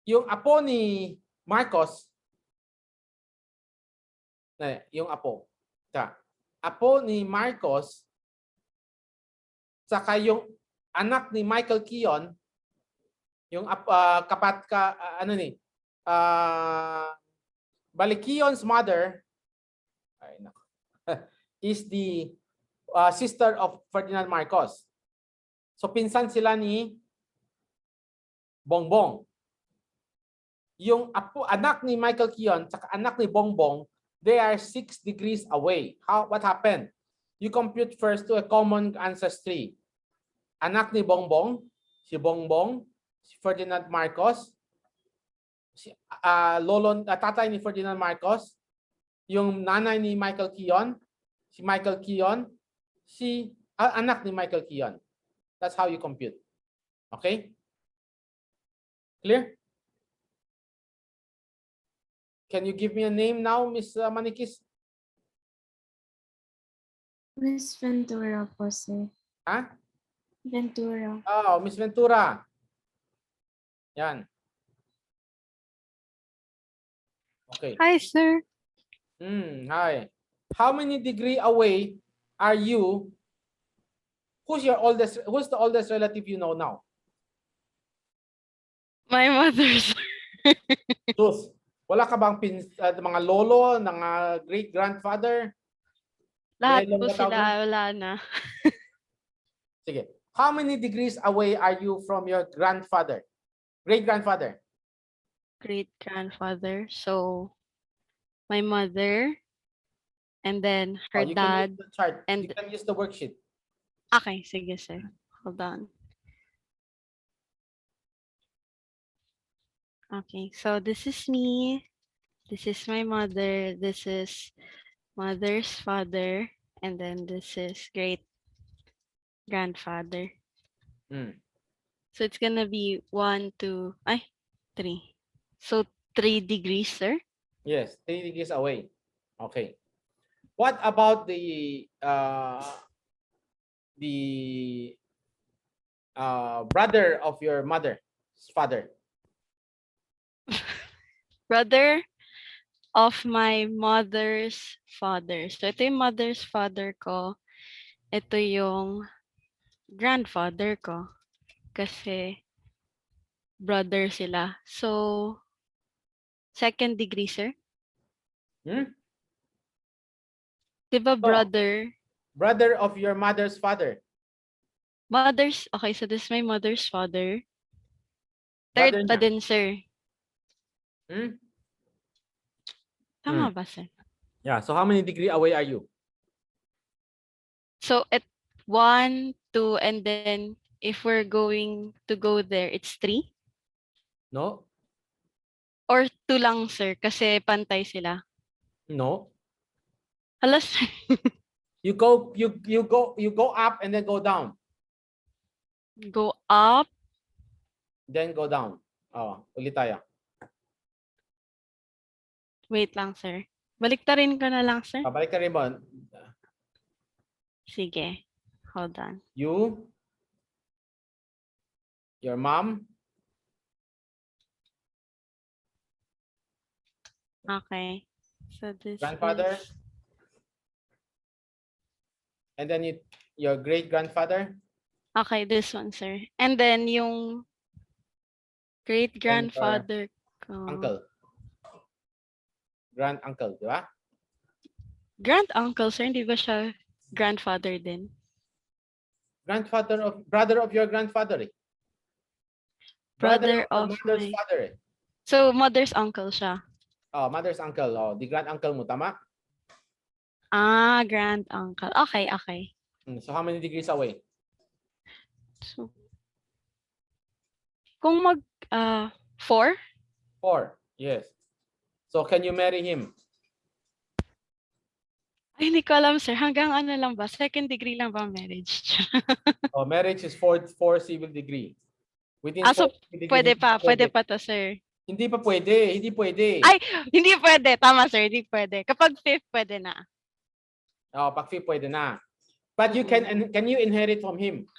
yung apo ni Marcos, yung apo. Apo ni Marcos, saka yung anak ni Michael Keon, yung balik Keon's mother is the sister of Ferdinand Marcos. So pinsan sila ni Bongbong. Yung anak ni Michael Keon saka anak ni Bongbong, they are 6 degrees away. What happened? You compute first to a common ancestry. Anak ni Bongbong, si Ferdinand Marcos, si tatay ni Ferdinand Marcos, yung nanay ni Michael Keon, si anak ni Michael Keon. That's how you compute. Okay? Clear? Can you give me a name now, Miss Manikis? Miss Ventura po, sir. Ha? Ventura. Oh, Miss Ventura. Yan. Okay. Hi, sir. Hi. How many degree away are you? Who's the oldest relative you know now? My mother's. Sus, wala ka bang mga lolo, great grandfather? Lahat Ilan po ba tawag sila, mo? wala na. Sige. How many degrees away are you from your grandfather? Great grandfather? Great-grandfather. So, my mother, and then her You can dad. use the chart. and- You can use the worksheet. Okay, sige, sir. Hold on. Okay, so this is me. This is my mother. This is mother's father. And then this is great-grandfather. Hmm. So it's gonna be 1, 2, 3. So 3 degrees, sir. Yes, 3 degrees away. Okay. What about the brother of your mother's father? Brother of my mother's father. So ito yung mother's father ko. Ito yung grandfather ko. Kasi brother sila. So, 2nd degree, sir. Hmm? Diba brother? Brother of your mother's father. Okay, so this is my mother's father. Brother 3rd pa niya. din, sir. Hmm? Tama ba, sir? Yeah, so how many degree away are you? So, at 1, 2, and then if we're going to go there, it's 3? No? Or 2 lang, sir, kasi pantay sila. No. Hala, sir. You go up and then go down. Go up. Then go down. Oh, ulit tayo. Wait lang, sir. Baliktarin ko na lang, sir. Pabalik ka rin mo. Sige. Hold on. You, your mom, Okay. So this grandfather, is... and then your great grandfather. Okay, this one, sir. And then yung great-grandfather ko. Uncle. Grand uncle, di ba? Grand-uncle, sir. Hindi ba siya grandfather din? Brother of your grandfather. Brother of mother's my... father. So, mother's uncle siya. Oh, mother's uncle. Oh, the grand uncle mo, tama? Ah, grand-uncle. Okay, okay. So how many degrees away? So, kung 4? 4. Yes. So can you marry him? Ay, hindi ko alam, sir. Hanggang ano lang ba? 2nd degree lang ba marriage? Oh, marriage is 4 civil degree. Within So 4 degree, pwede hindi pa to, sir. Hindi pa pwede, hindi pwede. Ay, hindi pwede. Tama, sir. Hindi pwede. Kapag 5th, pwede na. Oh, pag 5 pwede na. But you can you inherit from him?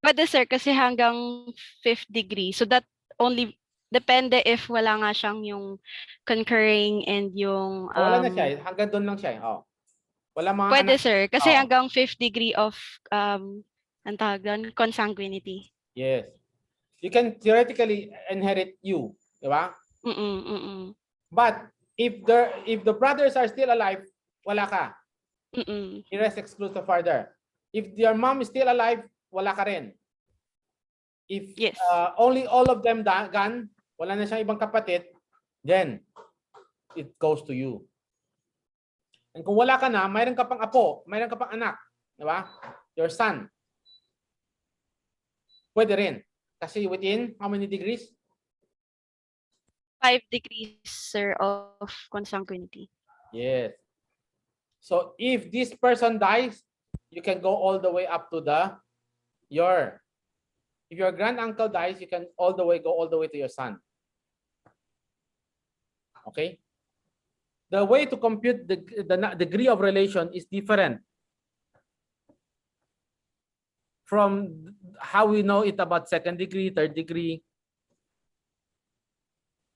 Pwede, sir, kasi hanggang 5th degree. So that only Depende if wala nga siyang yung concurring and yung Wala na siya. Hanggang doon lang siya. Oh. Wala mga pwede anak. sir kasi Oo. hanggang 5th degree of ang tawag doon, consanguinity. Yes. You can theoretically inherit you. Di ba? Mm. But if the brothers are still alive, wala ka. Mm. The rest excludes the father. If your mom is still alive, wala ka rin. If Yes. only all of them gone, wala na siyang ibang kapatid, then it goes to you. And kung wala ka na, mayroon ka pang apo, mayroon ka pang anak, di ba? Your son. Pwede rin. Kasi within how many degrees? 5 degrees sir of consanguinity. Yes. So if this person dies, you can go all the way up to if your grand uncle dies, you can go all the way to your son. Okay? The way to compute the degree of relation is different from how we know it about second degree, third degree.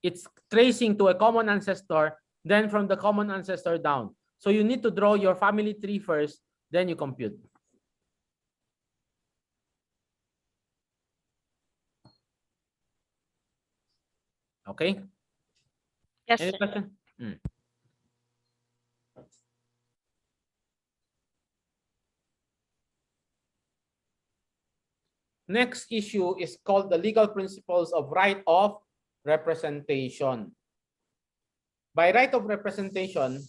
It's tracing to a common ancestor, then from the common ancestor down. So you need to draw your family tree first, then you compute. Okay? Yes Any sir. question? Next issue is called the legal principles of right of representation. By right of representation,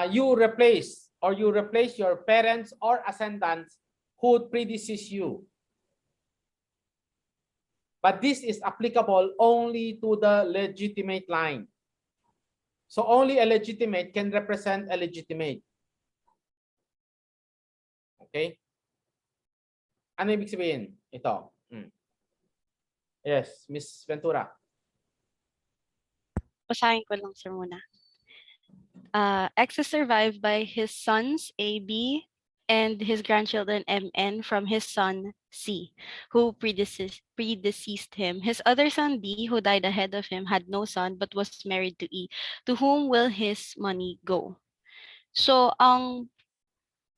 you replace your parents or ascendants who predeceased you. But this is applicable only to the legitimate line. So only a legitimate can represent a legitimate. Okay? Ano ibig sabihin? Ito. Yes, Miss Ventura. Basahin ko lang sir muna. X is survived by his sons A, B, and his grandchildren M, N from his son C, who predeceased him. His other son D, who died ahead of him, had no son but was married to E. To whom will his money go? So,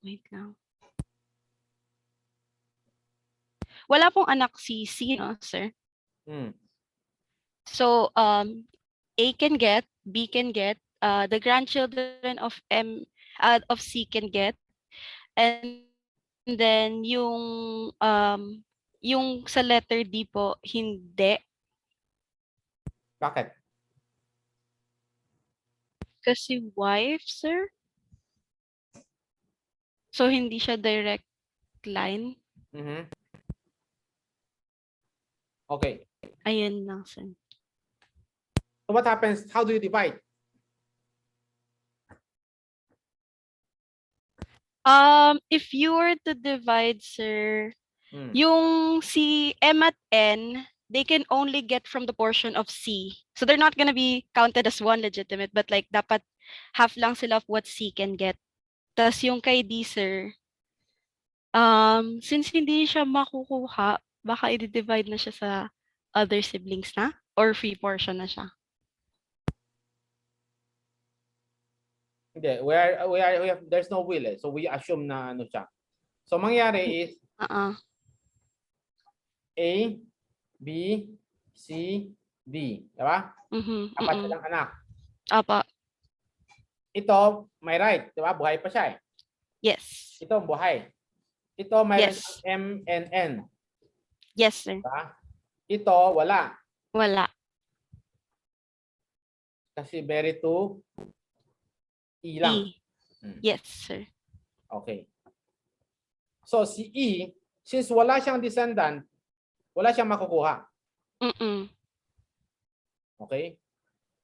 wait lang. Wala pong anak si C, no, sir? So, A can get, B can get, the grandchildren of of C can get, and then yung sa letter D po hindi Bakit? kasi wife, sir. So hindi siya direct line. Okay. Ayun lang, sir. So what happens? How do you divide? If you were to divide, sir, yung si M at N, they can only get from the portion of C. So they're not gonna be counted as one legitimate, but like dapat half lang sila of what C can get. Tas yung kay D, sir, since hindi siya makukuha, baka i-divide na siya sa other siblings na or free portion na siya. Hindi, there's no will so we assume na ano siya. So mangyari is A, B, C, D, di ba? Apat silang anak. Apa. Ito may right, di ba? Buhay pa siya eh. Yes. Ito buhay. Ito mayroon Yes. M and N. Yes, sir. Diba? Ito wala. Wala. Kasi very to E lang. E. Yes, sir. Okay. So si E, since wala siyang descendant, wala siyang makukuha. Okay?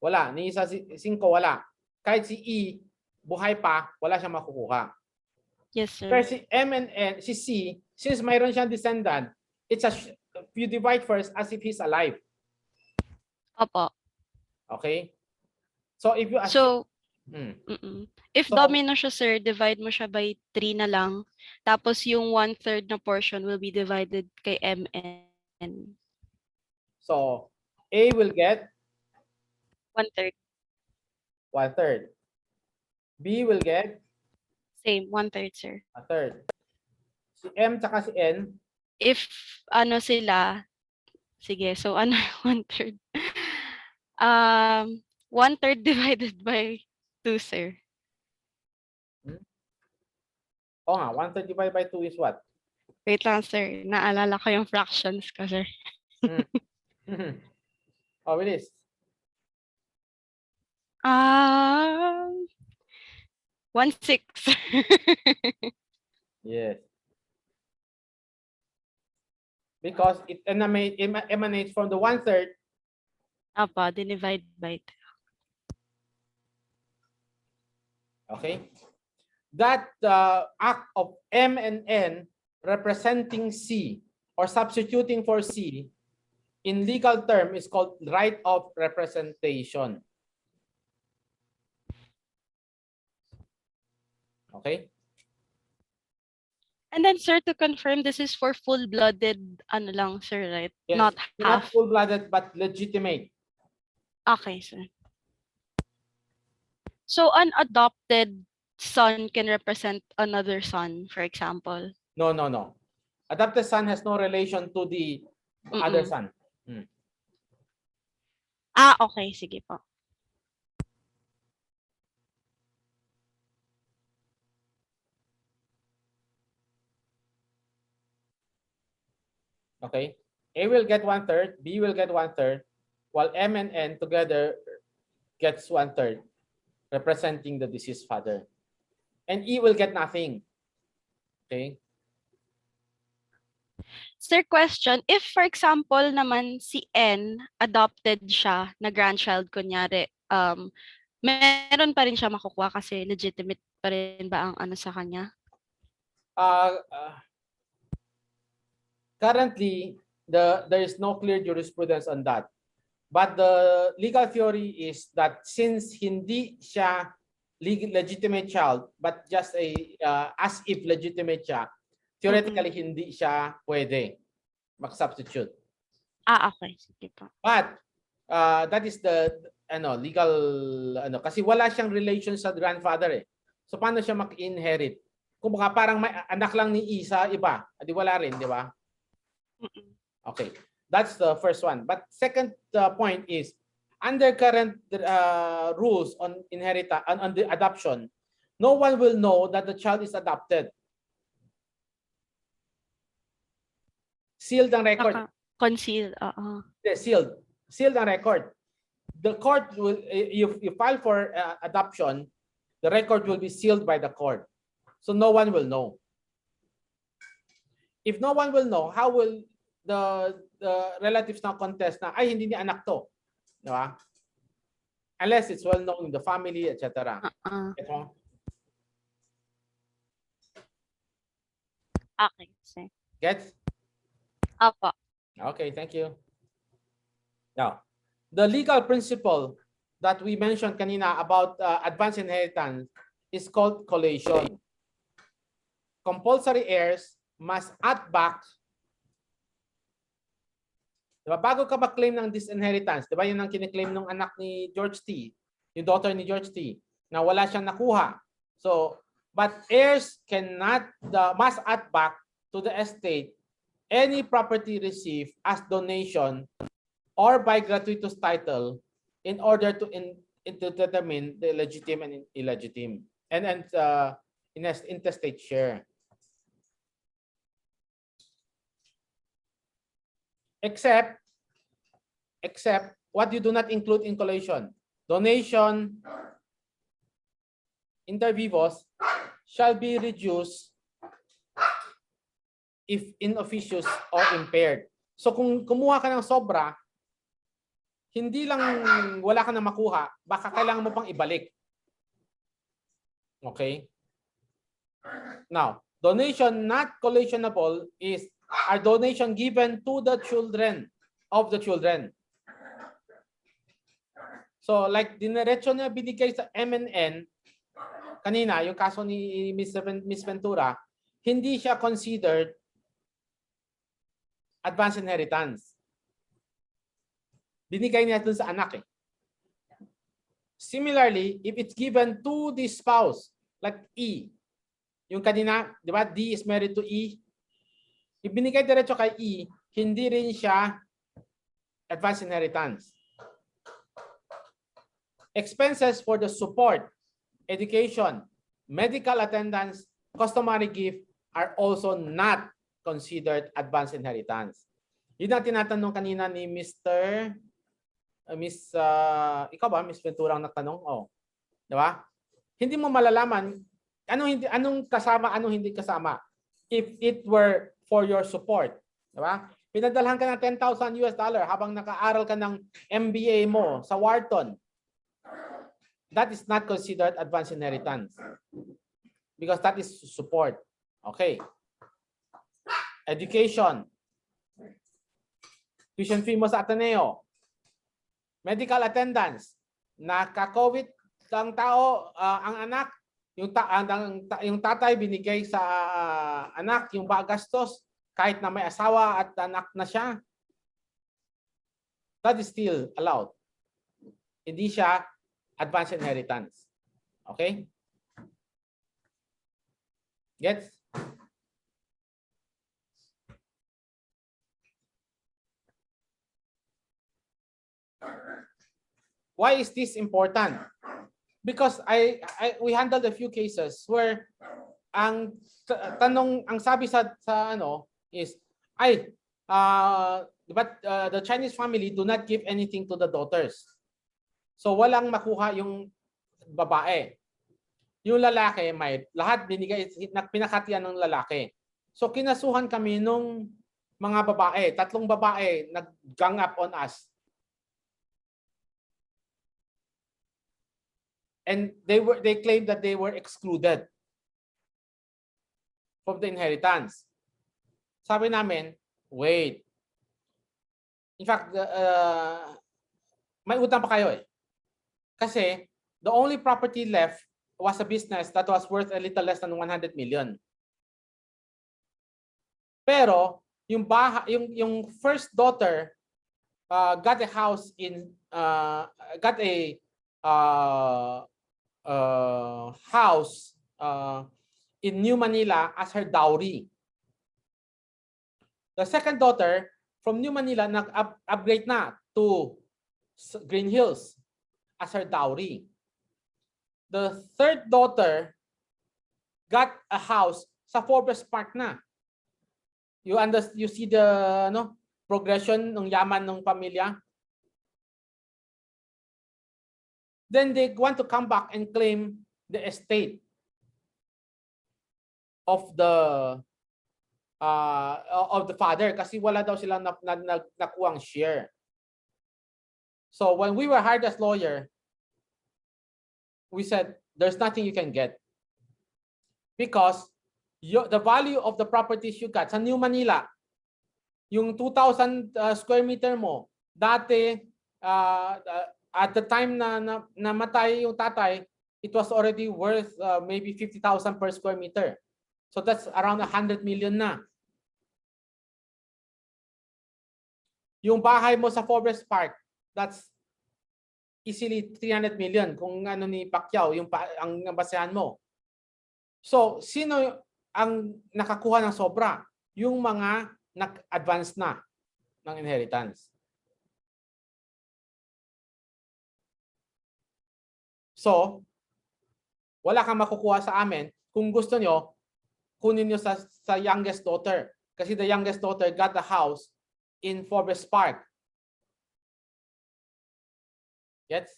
Wala. Ni isa si 5 wala. Kahit si E, buhay pa, wala siyang makukuha. Yes, sir. Pero si M and N, si C, since mayroon siyang descendant, you divide first as if he's alive. Opo. Okay? So if you So, Mm-mm. If So- domino siya, sir, divide mo siya by 3 na lang. Tapos yung 1/3 na portion will be divided kay MN. So A will get 1/3. 1/3. B will get Same, 1/3, sir. 1/3. Si M tsaka si N, If ano sila, sige, so ano yung 1/3? 1/3 divided by 2, sir. o nga, 1/3 divided by 2 is what? Wait lang, sir. Naalala ko yung fractions ko, sir. Oh, it is. 1/6. Yes. Because it emanates from the 1/3. Apa, divide by 2. Okay. That act of M and N representing C or substituting for C in legal term is called right of representation. Okay. And then, sir, to confirm, this is for full-blooded, ano lang, sir, right? Yes, Not not half. full-blooded but legitimate. Okay, sir. So, an adopted son can represent another son, for example. No, no, no. Adopted son has no relation to the other Mm-mm. son. Okay, sige po. Okay. A will get 1/3, B will get 1/3, while M and N together gets 1/3, representing the deceased father. And E will get nothing. Okay. Sir, question, if for example naman si N, adopted siya na grandchild, kunyari, meron pa rin siya makukuha kasi legitimate pa rin ba ang ano sa kanya? Currently, there is no clear jurisprudence on that. But the legal theory is that since hindi siya legitimate child, but just as if legitimate siya, theoretically hindi siya pwede mag-substitute. Okay, sige po. But that is the legal kasi wala siyang relation sa grandfather eh. So paano siya mag-inherit? Kung baka parang may anak lang ni isa iba, adi wala rin, di ba? Okay. That's the first one. But second point is under current rules on inheritance on the adoption, no one will know that the child is adopted. Sealed ang record. Conceal, Sealed. Sealed ang record. The court will, if you file for adoption, the record will be sealed by the court. So no one will know. If no one will know, how will the relatives now contest na, ay, hindi niya anak to. Di ba? Unless it's well known in the family, etc. Okay, sir. Get? Apo. Okay, thank you. Now, the legal principle that we mentioned kanina about advanced inheritance is called collation. Compulsory heirs must add back. Diba? Bago ka mag-claim ng disinheritance, diba yun ang kiniklaim ng anak ni George T., yung daughter ni George T., na wala siyang nakuha. So, but heirs must add back to the estate any property received as donation or by gratuitous title in order to determine the legitimate and illegitimate and intestate share. Except what you do not include in collation. Donation inter vivos shall be reduced if inofficious or impaired. So kung kumuha ka ng sobra, hindi lang wala ka na makuha, baka kailangan mo pang ibalik. Okay? Now, donation not collationable are donation given to the children of the children. So like dinerecho na binigay sa MNN, kanina, yung kaso ni Miss Ventura, hindi siya considered advance inheritance. Binigay niya dun sa anak eh. Similarly, if it's given to the spouse, like E, yung kanina, di ba, D is married to E, if binigay diretso kay E, hindi rin siya advance inheritance. Expenses for the support, education, medical attendance, customary gift are also not considered advance inheritance. Yun ang tinatanong kanina ni Mr. Ikaw ba, Miss Ventura ang nagtanong? Oh. Di ba? Hindi mo malalaman anong kasama, anong hindi kasama. If it were for your support. Di ba? Pinadalhan ka ng $10,000 habang nakaaral ka ng MBA mo sa Wharton. That is not considered advance inheritance because that is support. Okay. Education. Tuition fee mo sa Ateneo. Medical attendance. Naka-COVID ang tao, ang anak, yung tatay binigay sa anak yung gastos kahit na may asawa at anak na siya. That is still allowed. Hindi siya advance inheritance. Okay? Gets? Why is this important? Because we handled a few cases where ang sabi sa ano is but the Chinese family do not give anything to the daughters. So walang makuha yung babae. Yung lalaki may lahat binigay, pinakatian ng lalaki. So kinasuhan kami nung mga babae, 3 babae nag-gang up on us. And they claimed that they were excluded from the inheritance. Sabi namin, wait. In fact, may utang pa kayo eh. Kasi the only property left was a business that was worth a little less than 100 million. Pero yung first daughter got a house in house in New Manila as her dowry. The second daughter from New Manila nag-upgrade na to Green Hills as her dowry. The third daughter got a house sa Forbes Park na. You see the progression ng yaman ng pamilya. Then they want to come back and claim the estate of the father kasi wala daw silang nakuwang share. So when we were hired as lawyer, we said there's nothing you can get because the value of the properties you got sa New Manila, yung 2,000 square meter mo, dati at the time na namatay yung tatay, it was already worth maybe 50,000 per square meter. So that's around 100 million na. Yung bahay mo sa Forbes Park, that's easily 300 million kung ano ni Pacquiao yung ang basehan mo. So sino ang nakakuha ng sobra? Yung mga nag-advance na ng inheritance. So wala kang makukuha sa amin. Kung gusto nyo, kunin nyo sa youngest daughter. Kasi the youngest daughter got the house in Forbes Park. Yes?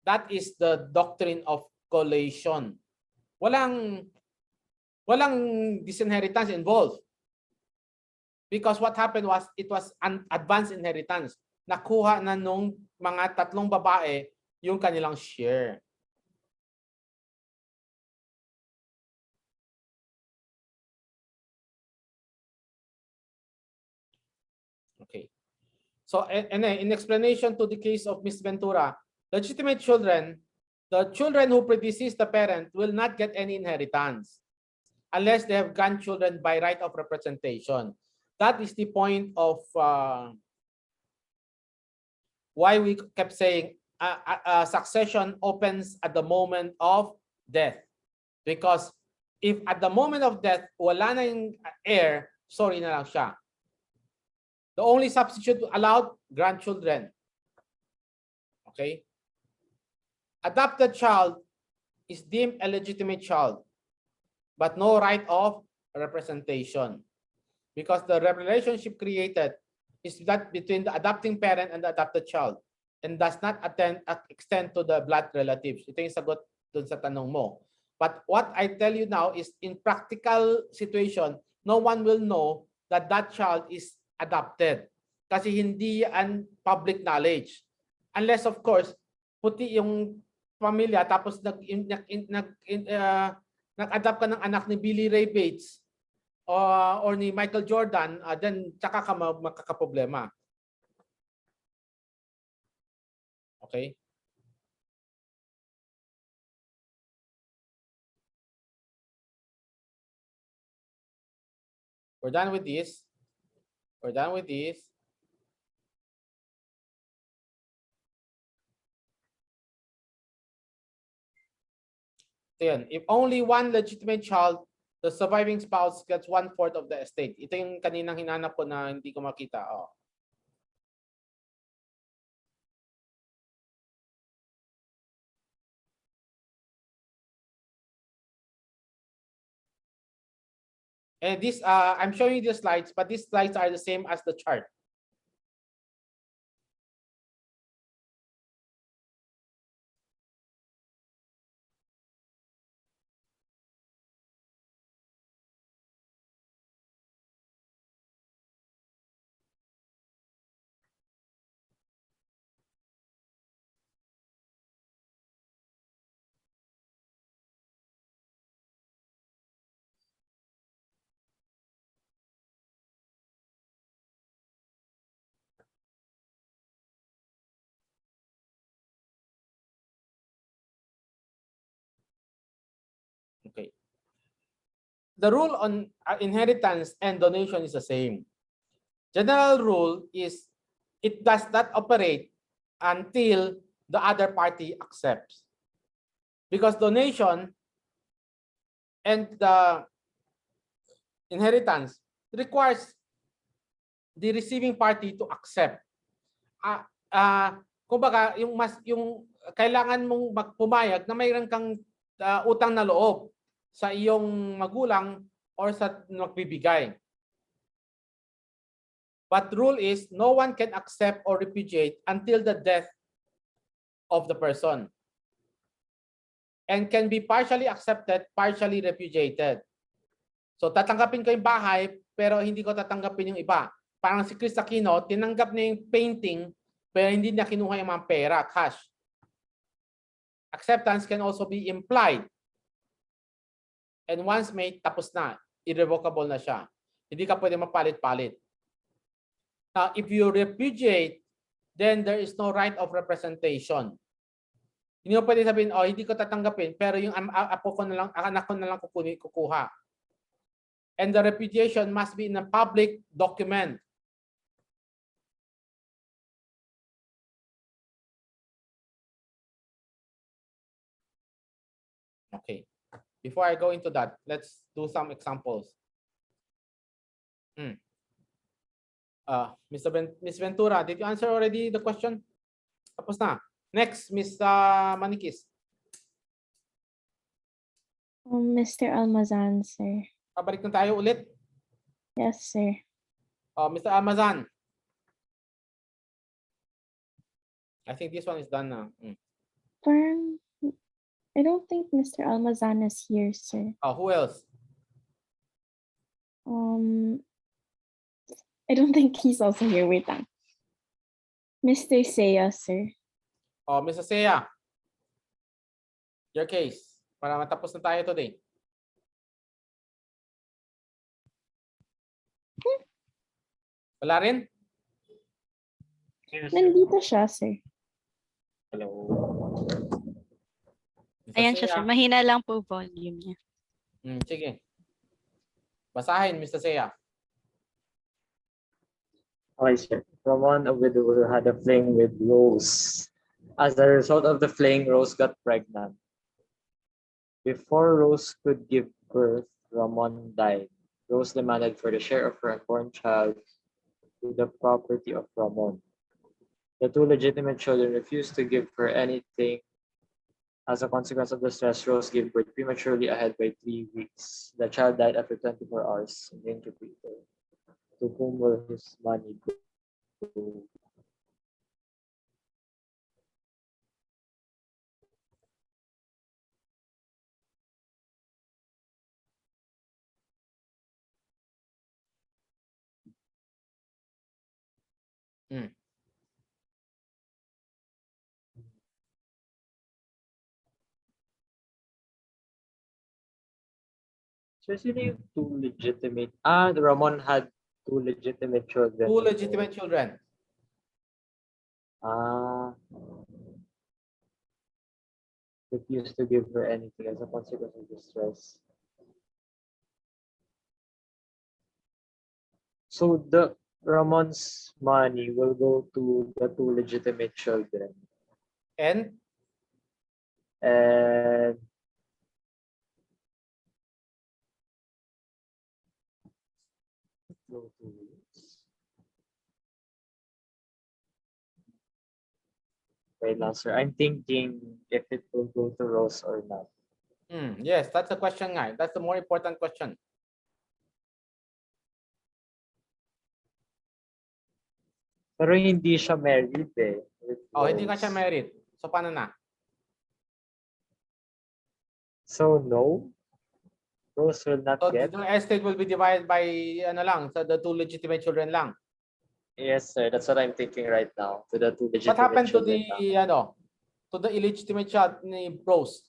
That is the doctrine of collation. Walang disinheritance involved. Because what happened was, it was an advanced inheritance. Nakuha na nung mga 3 babae yung kanilang share. Okay. So, and in explanation to the case of Ms. Ventura, legitimate children, the children who predecease the parent will not get any inheritance unless they have grandchildren by right of representation. That is the point of why we kept saying succession opens at the moment of death. Because if at the moment of death, wala na yung heir, sorry na lang siya. The only substitute allowed, grandchildren. Okay? Adopted child is deemed a legitimate child, but no right of representation. Because the relationship created is that between the adopting parent and the adopted child and does not extend to the blood relatives. Ito yung sagot dun sa tanong mo. But what I tell you now is in practical situation, no one will know that that child is adopted. Kasi hindi yan public knowledge. Unless of course, puti yung pamilya tapos nag-adopt ka ng anak ni Billy Ray Bates or ni Michael Jordan, then tsaka ka magkakaproblema. Okay? We're done with this. We're done with this. Then, if only one legitimate child, the surviving spouse gets 1/4 of the estate. Ito yung kaninang hinanap ko na hindi ko makita. Oh. And this, I'm showing you the slides, but these slides are the same as the chart. Okay. The rule on inheritance and donation is the same. General rule is it does not operate until the other party accepts. Because donation and the inheritance requires the receiving party to accept. Kumbaga, yung kailangan mong magpumayag na mayroon kang utang na loob sa iyong magulang or sa magbibigay. But rule is no one can accept or repudiate until the death of the person. And can be partially accepted, partially repudiated. So tatanggapin ko yung bahay, pero hindi ko tatanggapin yung iba. Parang si Chris Aquino, tinanggap niya yung painting, pero hindi niya kinuha yung mga pera, cash. Acceptance can also be implied. And once made, tapos na. Irrevocable na siya. Hindi ka pwede mapalit-palit. Now, if you repudiate, then there is no right of representation. Hindi mo pwede sabihin, oh, hindi ko tatanggapin, pero yung apo ko na lang, anak ko na lang kukuha. And the repudiation must be in a public document. Okay. Before I go into that, let's do some examples. Ms. Ventura, did you answer already the question? Tapos na. Next, Ms. Manikis. Mr. Almazan, sir. Pabalik na tayo ulit. Yes, sir. Mr. Almazan. I think this one is done now. Parang, I don't think Mr. Almazan is here, sir. Who else? I don't think he's also here. Wait lang. Mr. Seiya, sir. Mr. Seiya. Your case. Para matapos na tayo today. Wala rin? Nandito siya, sir. Hello. Mr. Ayan siya, Seiya. sir. Mahina lang po volume niya. Sige. Basahin, Mr. Seiya. Okay, sir. Ramon, a widower, had a fling with Rose. As a result of the fling, Rose got pregnant. Before Rose could give birth, Ramon died. Rose demanded for the share of her unborn child to the property of Ramon. The two legitimate children refused to give her anything. As a consequence of the stress, Rose gave birth prematurely ahead by 3 weeks. The child died after 24 hours in the incubator. To whom will his money go? So sino yung two legitimate? Ramon had two legitimate children. Two legitimate children. Refused to give her anything as a consequence of the stress. So the Ramon's money will go to the two legitimate children. And And go to wait lang, sir. I'm thinking if it will go to Rose or not. yes, that's the question nga. That's the more important question. Pero hindi siya married eh. with Oh, hindi nga Rose. siya married. So paano na? So no? Rose will not So get? the estate will be divided by ano lang, so the two legitimate children lang. Yes, sir. That's what I'm thinking right now. To the two legitimate What happened to children the lang. to the illegitimate child ni Rose?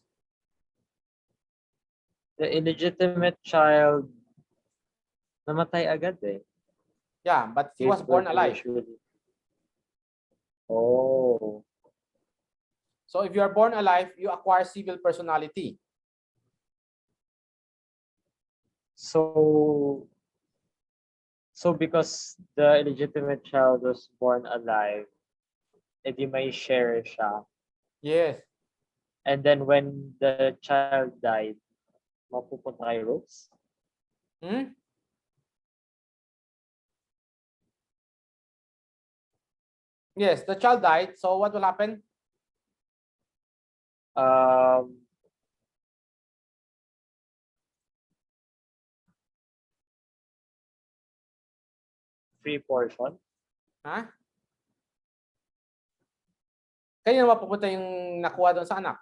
The illegitimate child namatay agad eh. Yeah, but he Gave was born birth alive. prematurely. Oh. So if you are born alive, you acquire civil personality. So because the illegitimate child was born alive, edi may share siya. Yes. And then when the child died, mapupunta kay Rose? Yes, the child died. So what will happen? Free portion? Ha? Kaya naman pupunta yung nakuha doon sa anak.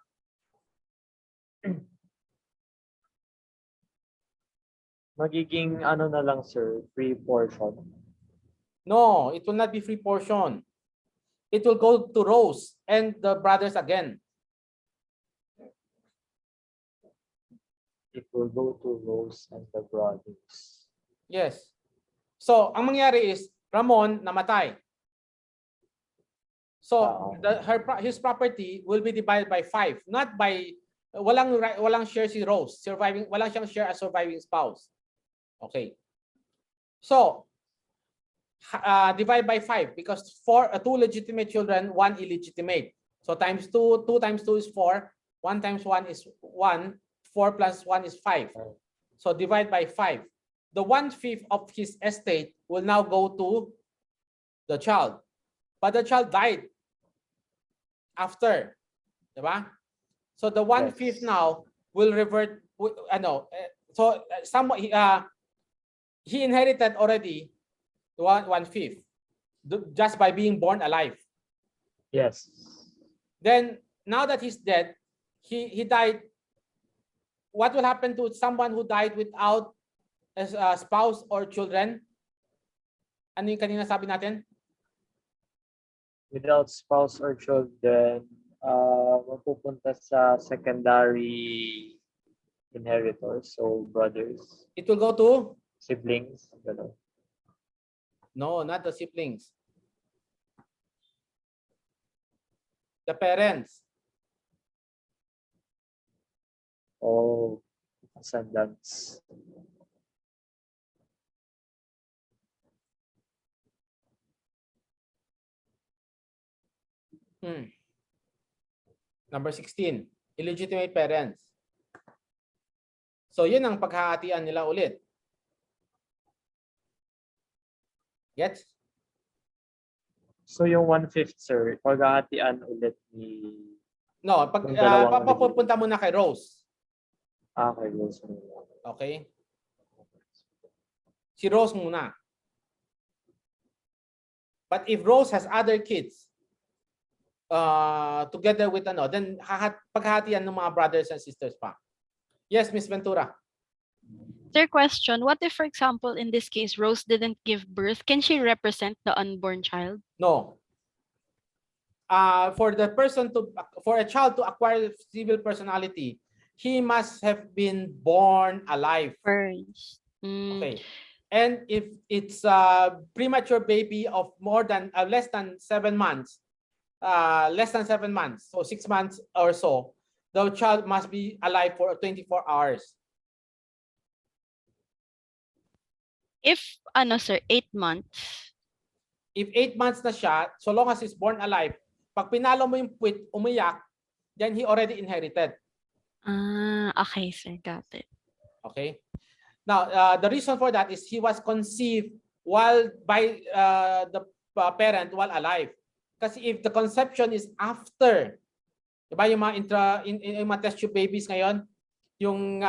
Magiging ano na lang, sir, free portion. No, it will not be free portion. It will go to Rose and the brothers again. It will go to Rose and the brothers. Yes. So, ang mangyari is Ramon namatay. So, his property will be divided by 5, not by walang share si Rose, walang siyang share as surviving spouse. Okay. So, divide by 5 because 2 legitimate children, 1 illegitimate. So times 2, 2 times 2 is 4, 1 times 1 is 1, 4 plus 1 is 5. So divide by 5. The 1/5 of his estate will now go to the child. But the child died after. Diba? So the 1/5 now will revert, so somewhat he inherited already 1/5 just by being born alive. Yes. Then now that he's dead, he died. What will happen to someone who died without a spouse or children? Ano yung kanina sabi natin? Without spouse or children, mapupunta sa secondary inheritors, so brothers. It will go to? Siblings. Gano'n. No, not the siblings. the parents. Oh, ascendants. Number 16, illegitimate parents. So yun ang paghahatian nila ulit. Gets? So yung 1/5, sir, paghahatian ulit ni... No, pag Yung dalawang papupunta muna kay Rose. Okay, Rose. Okay? Si Rose muna. But if Rose has other kids, together with ano, then paghahatian ng mga brothers and sisters pa. Yes, Miss Ventura. Sir, question, what if, for example, in this case, Rose didn't give birth? Can she represent the unborn child? No. For a child to acquire civil personality, he must have been born alive. First. Okay. And if it's a premature baby of less than 7 months, so 6 months or so, the child must be alive for 24 hours. If, sir, 8 months. If 8 months na siya, so long as he's born alive, pag pinalo mo yung puwit, umiyak, then he already inherited. Okay, sir. Got it. Okay. Now, the reason for that is he was conceived by the parent while alive. Kasi if the conception is after, diba yung mga yung mga test tube babies ngayon, yung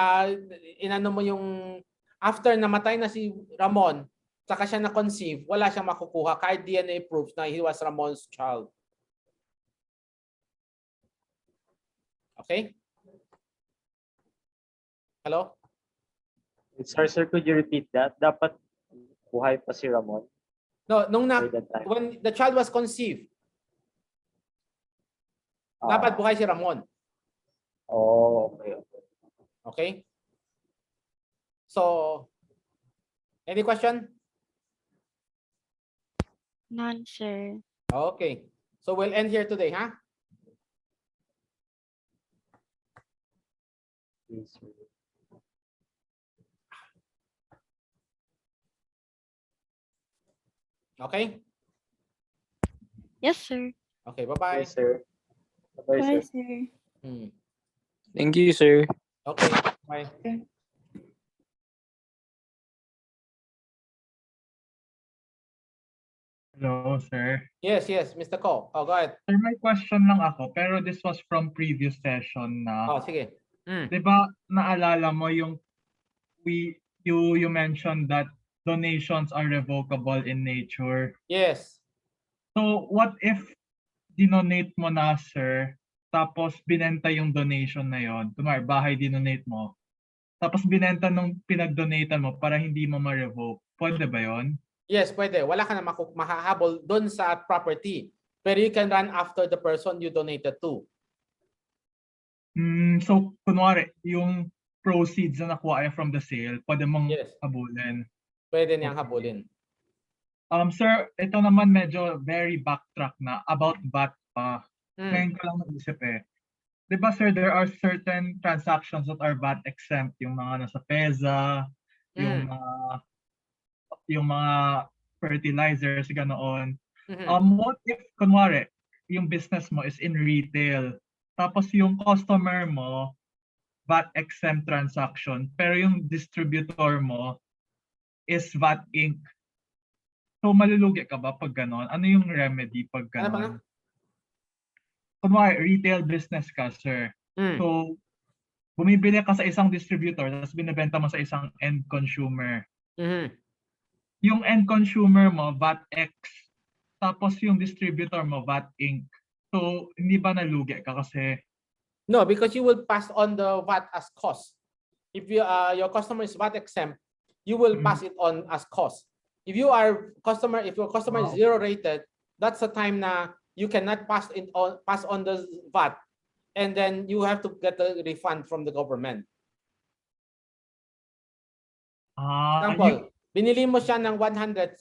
inano mo yung after namatay na si Ramon, saka siya na-conceive, wala siyang makukuha kahit DNA proves na he was Ramon's child. Okay? Hello? Sorry, sir, could you repeat that? Dapat buhay pa si Ramon No, by that time. when the child was conceived, dapat buhay si Ramon. Oh, okay. Okay? So, any question? None, sir. Okay. So we'll end here today, huh? Yes, sir. Okay? Yes, sir. Okay, bye-bye. Yes, sir. Bye, Bye, sir. sir. Thank you, sir. Okay, bye. Hello, sir. Yes, Mr. Ko. Oh, go ahead. Sir, may question lang ako, pero this was from previous session na. Oh, sige. Di ba naalala mo yung you mentioned that donations are revocable in nature. Yes. So what if dinonate mo na, sir, tapos binenta yung donation na yon, kunwari bahay dinonate mo, tapos binenta nung pinag-donatan mo para hindi mo ma-revoke, pwede ba yon? Yes, pwede. Wala ka na mahahabol doon sa property. Pero you can run after the person you donated to. So kunwari yung proceeds na nakuha ay from the sale, pwede mong Yes. habulin. Pwede niyang habulin. Sir, ito naman medyo very backtrack na about VAT pa. Mm. Ngayon ko lang naisip eh. Di ba, sir, there are certain transactions that are VAT exempt. Yung mga nasa PEZA, yung mga fertilizers, ganoon. What if, kunwari, yung business mo is in retail, tapos yung customer mo, VAT exempt transaction, pero yung distributor mo is VAT Inc. So, malulugi ka ba pag gano'n? Ano yung remedy pag gano'n? Kunwari, retail business ka, sir. So, bumibili ka sa isang distributor, tapos binibenta mo sa isang end consumer. Yung end consumer mo, VAT X, tapos yung distributor mo, VAT Inc. So, hindi ba nalugi ka kasi? No, because you will pass on the VAT as cost. If your customer is VAT exempt, you will pass it on as cost. If your customer is zero rated, that's the time na you cannot pass on the VAT, and then you have to get a refund from the government. Example, binili mo siya ng 100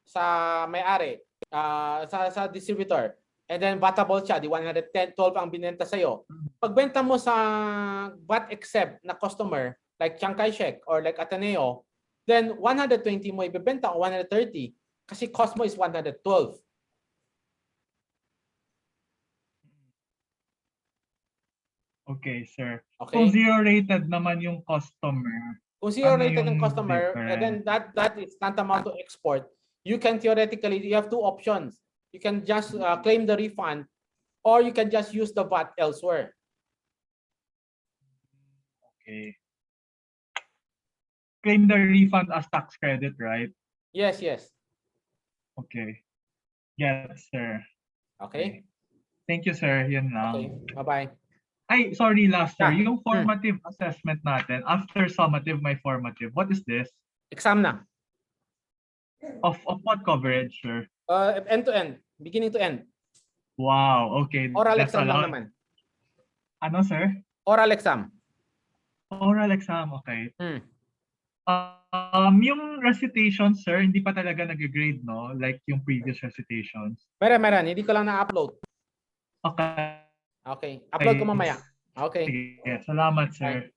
sa may-ari, sa distributor. and then vatable siya, di 112 ang binenta sa'yo. Pagbenta mo sa VAT exempt na customer, like Chiang Kai-shek or like Ateneo, then 120 mo ibebenta o 130 kasi cost mo is 112. Okay, sir. Okay? Kung zero rated naman yung customer, Kung zero ano rated ng yung customer, and then that is tantamount to export, you can theoretically, you have two options. You can just claim the refund or you can just use the VAT elsewhere. okay. Claim the refund as tax credit, right? Yes, yes. Okay. Yes, sir. Okay? Thank you, sir. Yun lang. Okay. Bye-bye. Ay, sorry, last, sir. Yeah. Yung formative assessment natin, after summative, may formative. What is this? Exam na. Of what coverage, sir? End to end. Beginning to end. Wow, okay. Oral That's exam lang allowed. naman. Ano, sir? Oral exam. Oral exam, okay. Hmm. Yung recitation, sir, hindi pa talaga nag-grade, no? Like yung previous recitations. Meron. Hindi ko lang na-upload. Okay. Okay. Upload ko mamaya. Okay. Sige. Salamat, sir.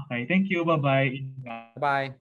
Okay, thank you. Bye-bye. Ingat. Bye.